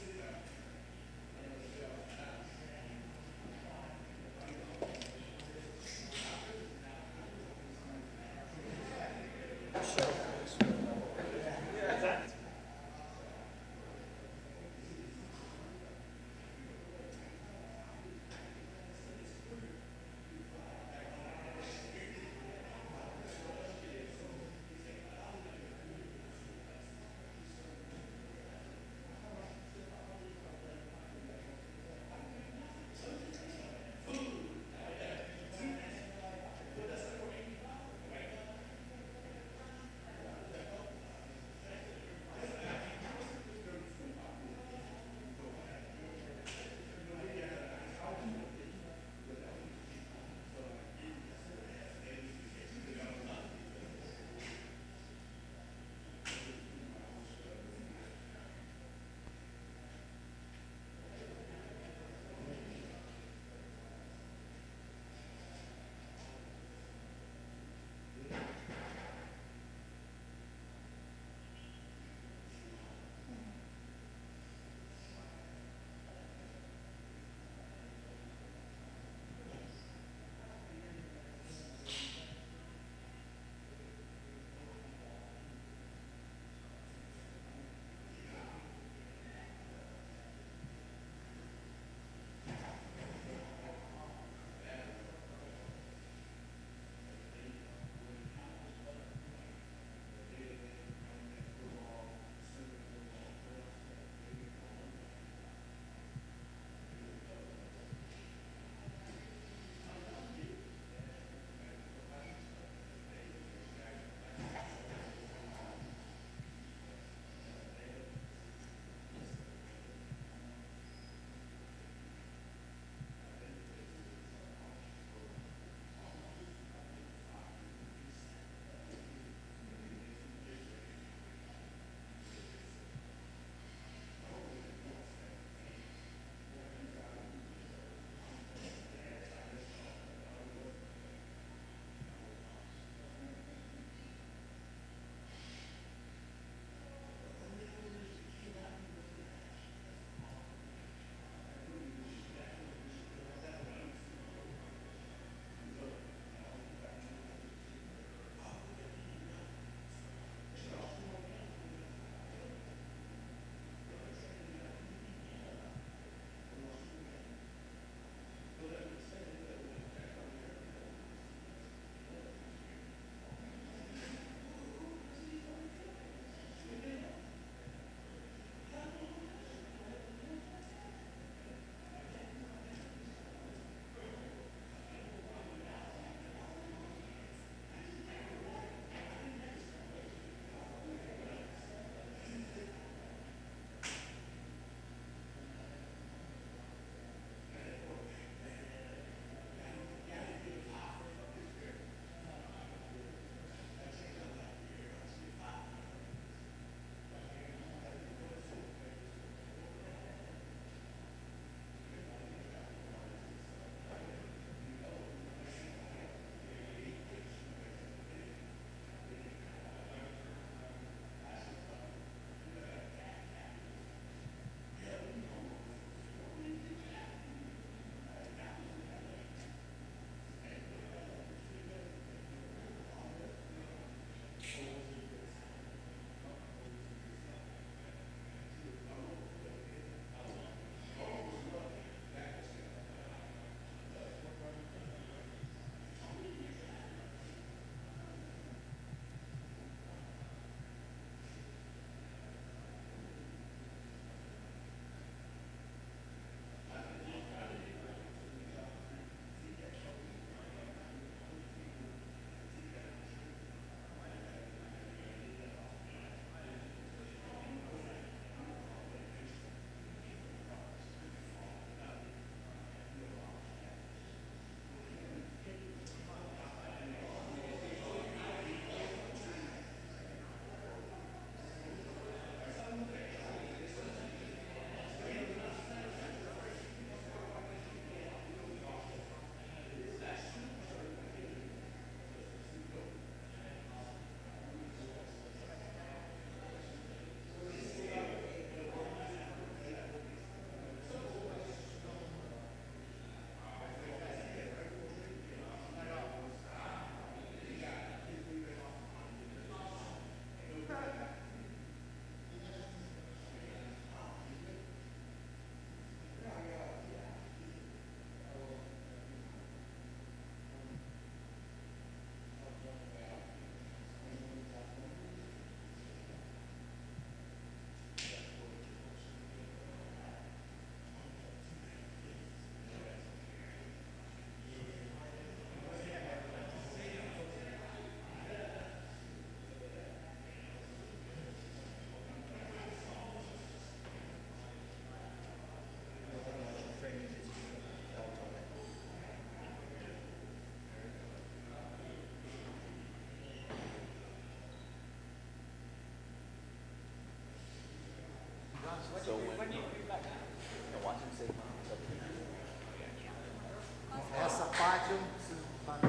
Essa parte eu não preciso fazer.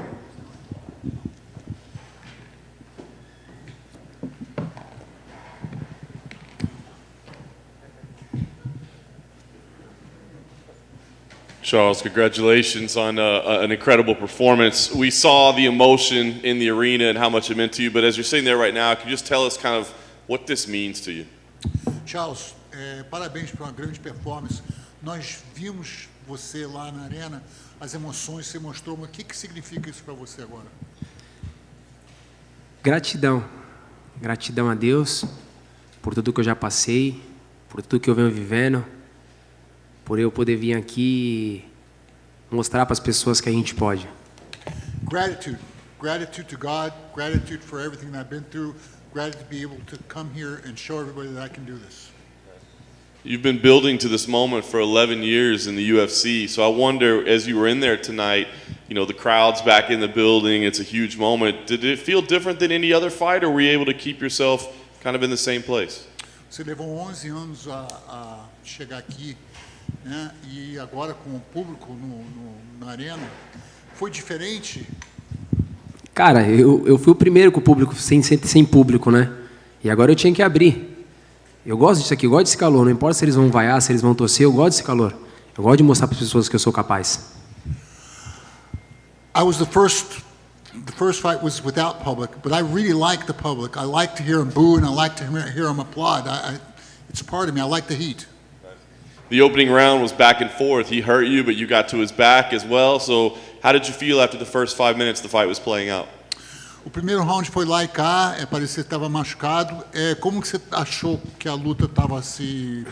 Charles, congratulations on an incredible performance. We saw the emotion in the arena and how much it meant to you, but as you're sitting there right now, can you just tell us kind of what this means to you? Charles, parabéns por uma grande performance. Nós vimos você lá na arena, as emoções você mostrou, mas o que significa isso para você agora? Gratidão. Gratidão a Deus por tudo que eu já passei, por tudo que eu venho vivendo, por eu poder vir aqui e mostrar para as pessoas que a gente pode. Gratitude. Gratitude to God, gratitude for everything that I've been through, gratitude to be able to come here and show everybody that I can do this. You've been building to this moment for 11 years in the UFC, so I wonder, as you were in there tonight, you know, the crowd's back in the building, it's a huge moment. Did it feel different than any other fight, or were you able to keep yourself kind of in the same place? Você levou 11 anos a chegar aqui, né? E agora com o público na arena, foi diferente? Cara, eu fui o primeiro com o público, sem público, né? E agora eu tinha que abrir. Eu gosto disso aqui, eu gosto desse calor. Não importa se eles vão vaiar, se eles vão torcer, eu gosto desse calor. Eu gosto de mostrar para as pessoas que eu sou capaz. I was the first fight was without public, but I really like the public. I like to hear them boo and I like to hear them applaud. It's a part of me. I like the heat. The opening round was back and forth. He hurt you, but you got to his back as well. So how did you feel after the first 5 minutes the fight was playing out? O primeiro round foi lá e cá, parecia que estava machucado. Como que você achou que a luta estava se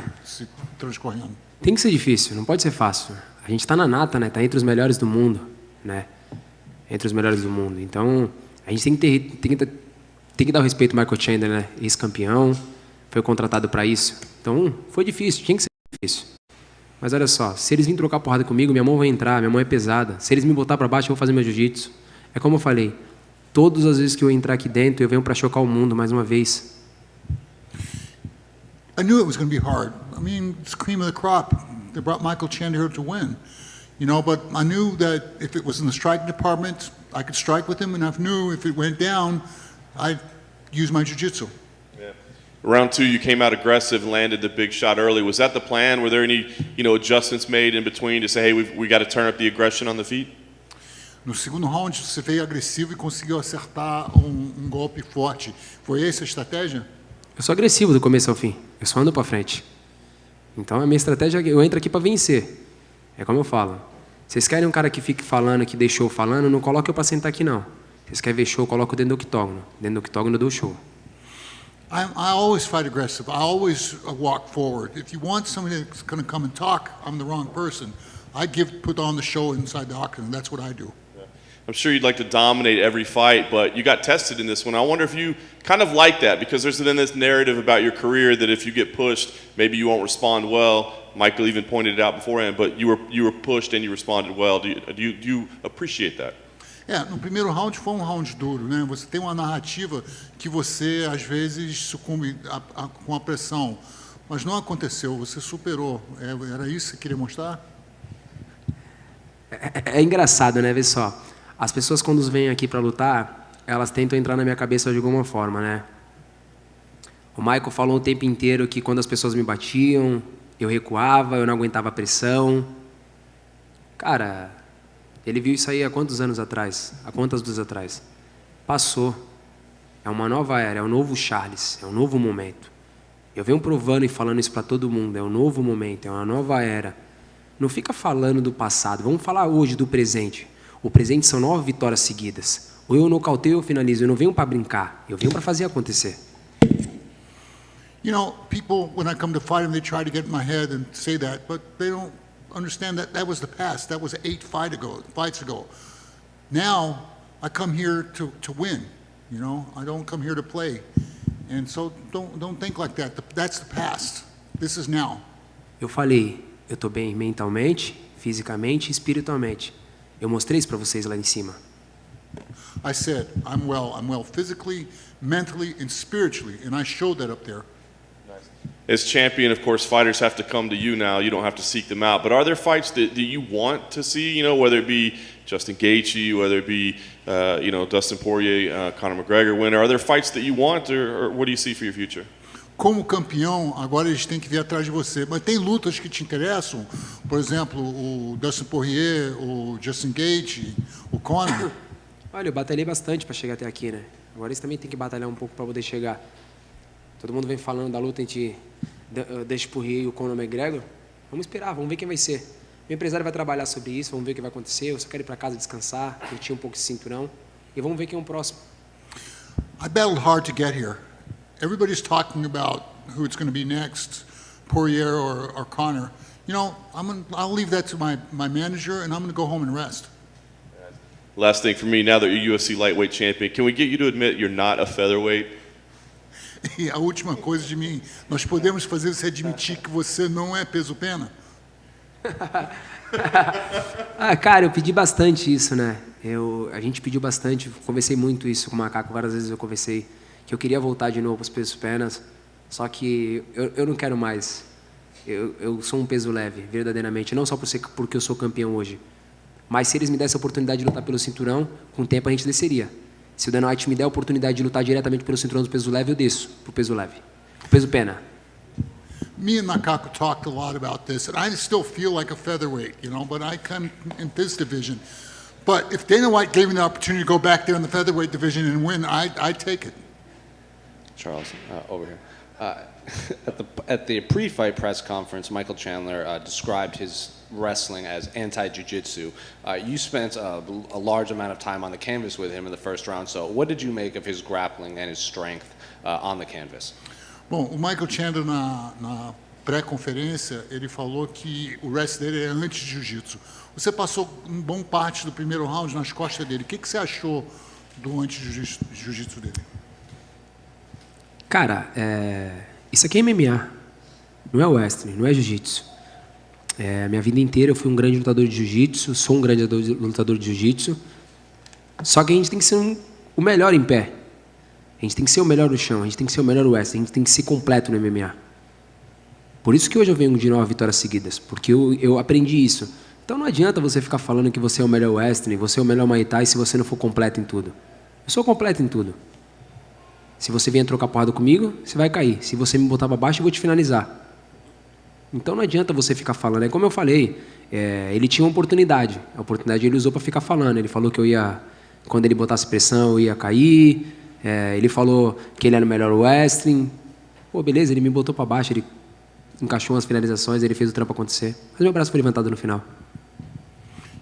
transcorrendo? Tem que ser difícil, não pode ser fácil. A gente está na nata, né? Está entre os melhores do mundo, né? Entre os melhores do mundo. Então, a gente tem que dar o respeito ao Michael Chandler, né? Ex-campeão, foi contratado para isso. Então, foi difícil, tinha que ser difícil. Mas olha só, se eles virem trocar porrada comigo, minha mão vai entrar, minha mão é pesada. Se eles me botar para baixo, eu vou fazer meu jiu-jitsu. É como eu falei, todas as vezes que eu entrar aqui dentro, eu venho para chocar o mundo mais uma vez. I knew it was going to be hard. I mean, it's cream of the crop. They brought Michael Chandler to win, you know. But I knew that if it was in the striking department, I could strike with him, and I knew if it went down, I'd use my jiu-jitsu. Yeah. Round 2, you came out aggressive, landed the big shot early. Was that the plan? Were there any, adjustments made in between to say, hey, we got to turn up the aggression on the feet? No segundo round, você veio agressivo e conseguiu acertar golpe forte. Foi essa a estratégia? Eu sou agressivo do começo ao fim. Eu só ando para frente. Então a minha estratégia, eu entro aqui para vencer. É como eu falo. Vocês querem um cara que fique falando, que dê show falando, não coloque eu para sentar aqui não. Vocês querem ver show, coloco dentro do octógono. Dentro do octógono eu dou show. I always fight aggressive. I always walk forward. If you want somebody that's going to come and talk, I'm the wrong person. I put on the show inside the octagon. That's what I do. I'm sure you'd like to dominate every fight, but you got tested in this one. I wonder if you kind of like that, because there's been this narrative about your career that if you get pushed, maybe you won't respond well. Michael even pointed it out beforehand, but you were pushed and you responded well. Do you appreciate that? No primeiro round foi round duro, né? Você tem uma narrativa que você às vezes sucumbe com a pressão, mas não aconteceu. Você superou. Era isso que você queria mostrar? É engraçado, né? Vê só. As pessoas, quando vêm aqui para lutar, elas tentam entrar na minha cabeça de alguma forma, né? O Michael falou o tempo inteiro que quando as pessoas me batiam, eu recuava, eu não aguentava a pressão. Cara, ele viu isso aí há quantos anos atrás? Há quantas lutas atrás? Passou. É uma nova era, é um novo Charles, é um novo momento. Eu venho provando e falando isso para todo mundo, é um novo momento, é uma nova era. Não fica falando do passado, vamos falar hoje do presente. O presente são 9 vitórias seguidas. Ou eu nocauteio ou eu finalizo. Eu não venho para brincar. Eu venho para fazer acontecer. You know, people, when I come to fight them, they try to get in my head and say that, but they don't understand that that was the past. That was 8 fights ago. Now, I come here to win. You know, I don't come here to play. And so don't think like that. That's the past. This is now. Eu falei, eu estou bem mentalmente, fisicamente e espiritualmente. Eu mostrei isso para vocês lá em cima. I said, I'm well physically, mentally, and spiritually, and I showed that up there. Nice. as champion, of course, fighters have to come to you now. You don't have to seek them out. But are there fights that you want to see? You know, whether it be Justin Gaethje, whether it be Dustin Poirier, Conor McGregor winner. Are there fights that you want, or what do you see for your future? Como campeão, agora eles têm que vir atrás de você. Mas tem lutas que te interessam? Por exemplo, o Dustin Poirier, o Justin Gaethje, o Conor? Olha, eu batalhei bastante para chegar até aqui, né? Agora eles também têm que batalhar um pouco para poder chegar. Todo mundo vem falando da luta entre Dustin Poirier e o Conor McGregor. Vamos esperar, vamos ver quem vai ser. Meu empresário vai trabalhar sobre isso, vamos ver o que vai acontecer. Eu só quero ir para casa descansar, curtir um pouco esse cinturão. E vamos ver quem é o próximo. I battled hard to get here. Everybody's talking about who it's going to be next, Poirier or Conor. You know, I'll leave that to my manager, and I'm going to go home and rest. Last thing for me, now that you're UFC lightweight champion, can we get you to admit you're not a featherweight? E a última coisa de mim, nós podemos fazer você admitir que você não é peso-pena? Cara, eu pedi bastante isso, né? A gente pediu bastante, conversei muito isso com o Macaco, várias vezes eu conversei que eu queria voltar de novo para os pesos penas, só que eu não quero mais. Eu sou um peso leve, verdadeiramente, não só porque eu sou campeão hoje, mas se eles me dessem a oportunidade de lutar pelo cinturão, com o tempo a gente desceria. Se o Dana White me der a oportunidade de lutar diretamente pelo cinturão do peso leve, eu desço pro peso leve, pro peso pena. Me and Nakako talked a lot about this, and I still feel like a featherweight, you know, but I come in this division. But if Dana White gave me the opportunity to go back there in the featherweight division and win, I'd take it. Charles, over here. At the pre-fight press conference, Michael Chandler described his wrestling as anti-jiu-jitsu. You spent a large amount of time on the canvas with him in the first round, so what did you make of his grappling and his strength on the canvas? Bom, o Michael Chandler na pré-conferência, ele falou que o wrestling dele é anti-jiu-jitsu. Você passou uma boa parte do primeiro round nas costas dele. O que você achou do anti-jiu-jitsu dele? Cara, isso aqui é MMA, não é wrestling, não é jiu-jitsu. Minha vida inteira eu fui um grande lutador de jiu-jitsu, sou um grande lutador de jiu-jitsu, só que a gente tem que ser o melhor em pé. A gente tem que ser o melhor no chão, a gente tem que ser o melhor no wrestling, a gente tem que ser completo no MMA. Por isso que hoje eu venho de 9 vitórias seguidas, porque eu aprendi isso. Então não adianta você ficar falando que você é o melhor wrestling, você é o melhor Muay Thai se você não for completo em tudo. Eu sou completo em tudo. Se você vier trocar porrada comigo, você vai cair. Se você me botar para baixo, eu vou te finalizar. Então não adianta você ficar falando. É como eu falei, ele tinha uma oportunidade. A oportunidade ele usou para ficar falando. Ele falou que eu ia, quando ele botasse pressão, eu ia cair. Ele falou que ele era o melhor wrestling. Pô, beleza, ele me botou para baixo, ele encaixou umas finalizações, ele fez o trampo acontecer. Mas meu braço foi levantado no final.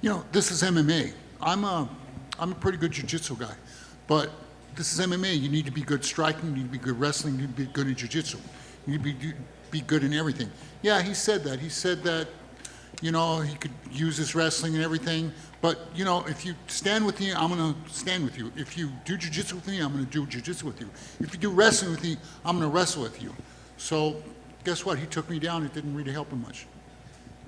You know, this is MMA. I'm a pretty good jiu-jitsu guy, but this is MMA. You need to be good striking, you need to be good wrestling, you need to be good in jiu-jitsu. You need to be good in everything. Yeah, he said that. He said that, you know, he could use his wrestling and everything, but, you know, if you stand with me, I'm going to stand with you. If you do jiu-jitsu with me, I'm going to do jiu-jitsu with you. If you do wrestling with me, I'm going to wrestle with you. So, guess what? He took me down. It didn't really help him much.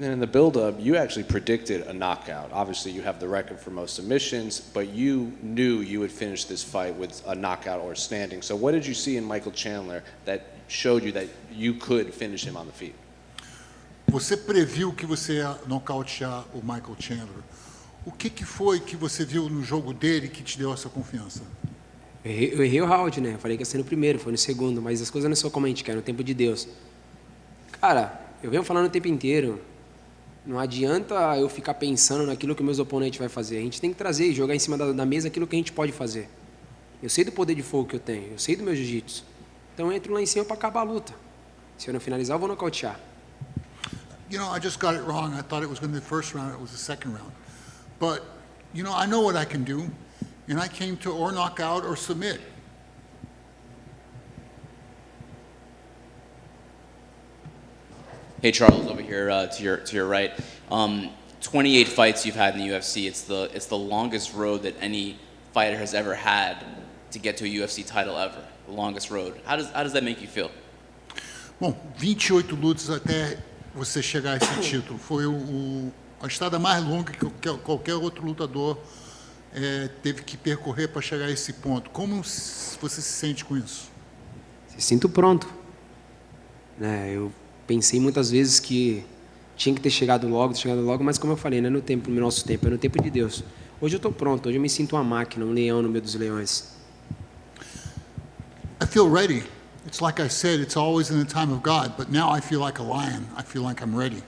And in the build-up, you actually predicted a knockout. Obviously, you have the record for most submissions, but you knew you would finish this fight with a knockout or standing. So what did you see in Michael Chandler that showed you that you could finish him on the feet? Você previu que você ia nocautear o Michael Chandler. O que foi que você viu no jogo dele que te deu essa confiança? Eu errei o round, né? Eu falei que ia ser no primeiro, foi no segundo, mas as coisas não são como a gente quer, no tempo de Deus. Cara, eu venho falando o tempo inteiro. Não adianta eu ficar pensando naquilo que meus oponentes vão fazer. A gente tem que trazer e jogar em cima da mesa aquilo que a gente pode fazer. Eu sei do poder de fogo que eu tenho, eu sei do meu jiu-jitsu. Então eu entro lá em cima para acabar a luta. Se eu não finalizar, eu vou nocautear. You know, I just got it wrong. I thought it was going to be the first round. It was the second round. But, you know, I know what I can do, and I came to or knock out or submit. Hey Charles, over here to your right. 28 fights you've had in the UFC. It's the longest road that any fighter has ever had to get to a UFC title ever. The longest road. How does that make you feel? Bom, 28 lutas até você chegar a esse título. Foi a estrada mais longa que qualquer outro lutador teve que percorrer para chegar a esse ponto. Como você se sente com isso? Se sinto pronto. né? Eu pensei muitas vezes que tinha que ter chegado logo, mas como eu falei, não é no nosso tempo, é no tempo de Deus. Hoje eu estou pronto, hoje eu me sinto uma máquina, um leão no meio dos leões. I feel ready. It's like I said, it's always in the time of God, but now I feel like a lion. I feel like I'm ready.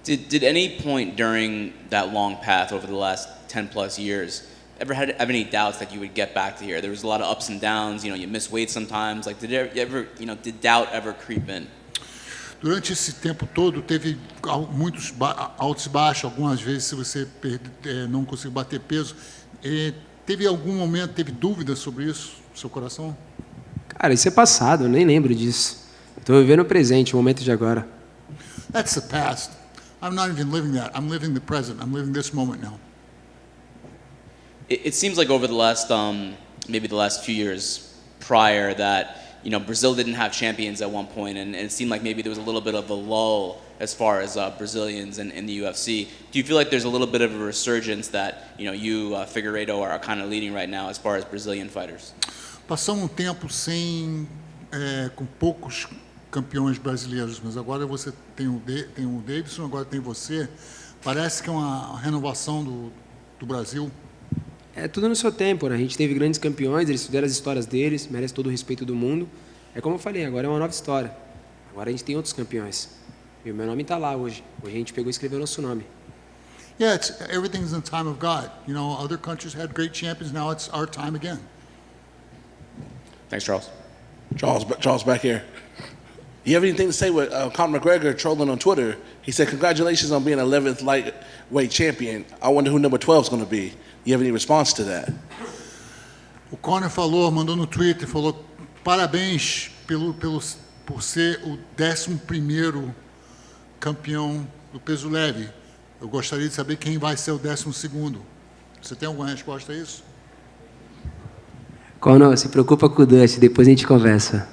Did any point during that long path over the last 10 plus years ever have any doubts that you would get back to here? There was a lot of ups and downs, you miss weight sometimes. Like, did doubt ever creep in? Durante esse tempo todo, teve muitos altos e baixos. Algumas vezes, se você não conseguiu bater peso, teve algum momento, teve dúvidas sobre isso, no seu coração? Cara, isso é passado, eu nem lembro disso. Estou vivendo o presente, o momento de agora. That's the past. I'm not even living that. I'm living the present. I'm living this moment now. It seems like over the last, maybe the last few years prior that, Brazil didn't have champions at one point, and it seemed like maybe there was a little bit of a lull as far as Brazilians in the UFC. Do you feel like there's a little bit of a resurgence that, you, Figueiredo, are kind of leading right now as far as Brazilian fighters? Passamos tempo com poucos campeões brasileiros, mas agora você tem o Davidson, agora tem você. Parece que é uma renovação do Brasil. É tudo no seu tempo, né? A gente teve grandes campeões, eles fizeram as histórias deles, merece todo o respeito do mundo. É como eu falei, agora é uma nova história. Agora a gente tem outros campeões. E o meu nome está lá hoje. Hoje a gente pegou e escreveu nosso nome. Yeah, everything's in the time of God. Other countries had great champions, now it's our time again. Thanks, Charles. Charles back here. You have anything to say with Conor McGregor trolling on Twitter? He said, congratulations on being 11th lightweight champion. I wonder who number 12 is going to be. You have any response to that? O Conor mandou no Twitter, falou, parabéns por ser o 11º campeão do peso leve. Eu gostaria de saber quem vai ser o 12º. Você tem alguma resposta a isso? Conor, se preocupa com o Dust, depois a gente conversa.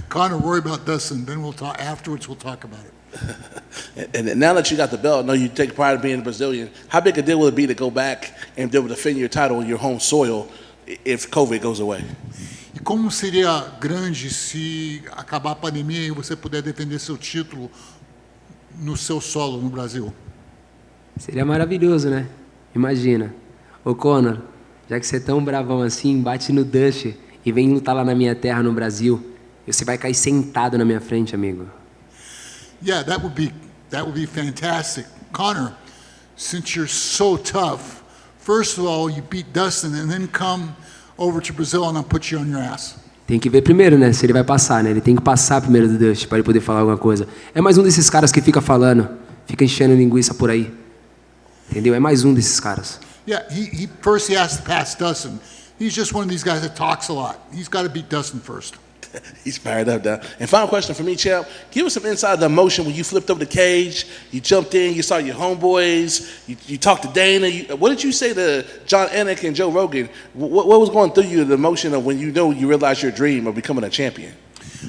Conor, worry about Dustin, then afterwards we'll talk about it. And now that you got the belt, I know you take pride in being a Brazilian. How big a deal will it be to go back and be able to defend your title on your home soil if COVID goes away? E como seria grande se acabar a pandemia e você puder defender seu título no seu solo no Brasil? Seria maravilhoso, né? Imagina. Ô Conor, já que você é tão bravão assim, bate no Dust e vem lutar lá na minha terra, no Brasil. E você vai cair sentado na minha frente, amigo. Yeah, that would be fantastic. Conor, since you're so tough, first of all, you beat Dustin and then come over to Brazil and I'll put you on your ass. Tem que ver primeiro, né? Se ele vai passar, né? Ele tem que passar primeiro do Dust para ele poder falar alguma coisa. É mais um desses caras que fica falando, fica enchendo linguiça por aí. Entendeu? É mais um desses caras. Yeah, first he has to pass Dustin. He's just one of these guys that talks a lot. He's got to beat Dustin first. He's fired up now. And final question for me, champ. Give us some insight of the emotion when you flipped over the cage, you jumped in, you saw your homeboys, you talked to Dana. What did you say to John Anik and Joe Rogan? What was going through you, the emotion of when you realized your dream of becoming a champion?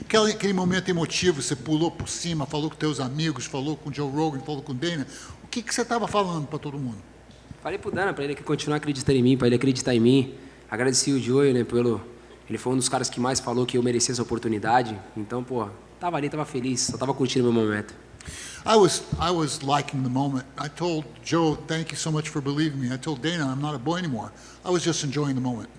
Aquele momento emotivo, você pulou por cima, falou com teus amigos, falou com Joe Rogan, falou com Dana. O que você estava falando para todo mundo? Falei pro Dana, para ele continuar acreditando em mim, para ele acreditar em mim. Agradeci o Joe, né, ele foi um dos caras que mais falou que eu merecia essa oportunidade. Então, pô, tava ali, tava feliz, só tava curtindo o meu momento. I was liking the moment. I told Joe, thank you so much for believing me. I told Dana, I'm not a boy anymore. I was just enjoying the moment.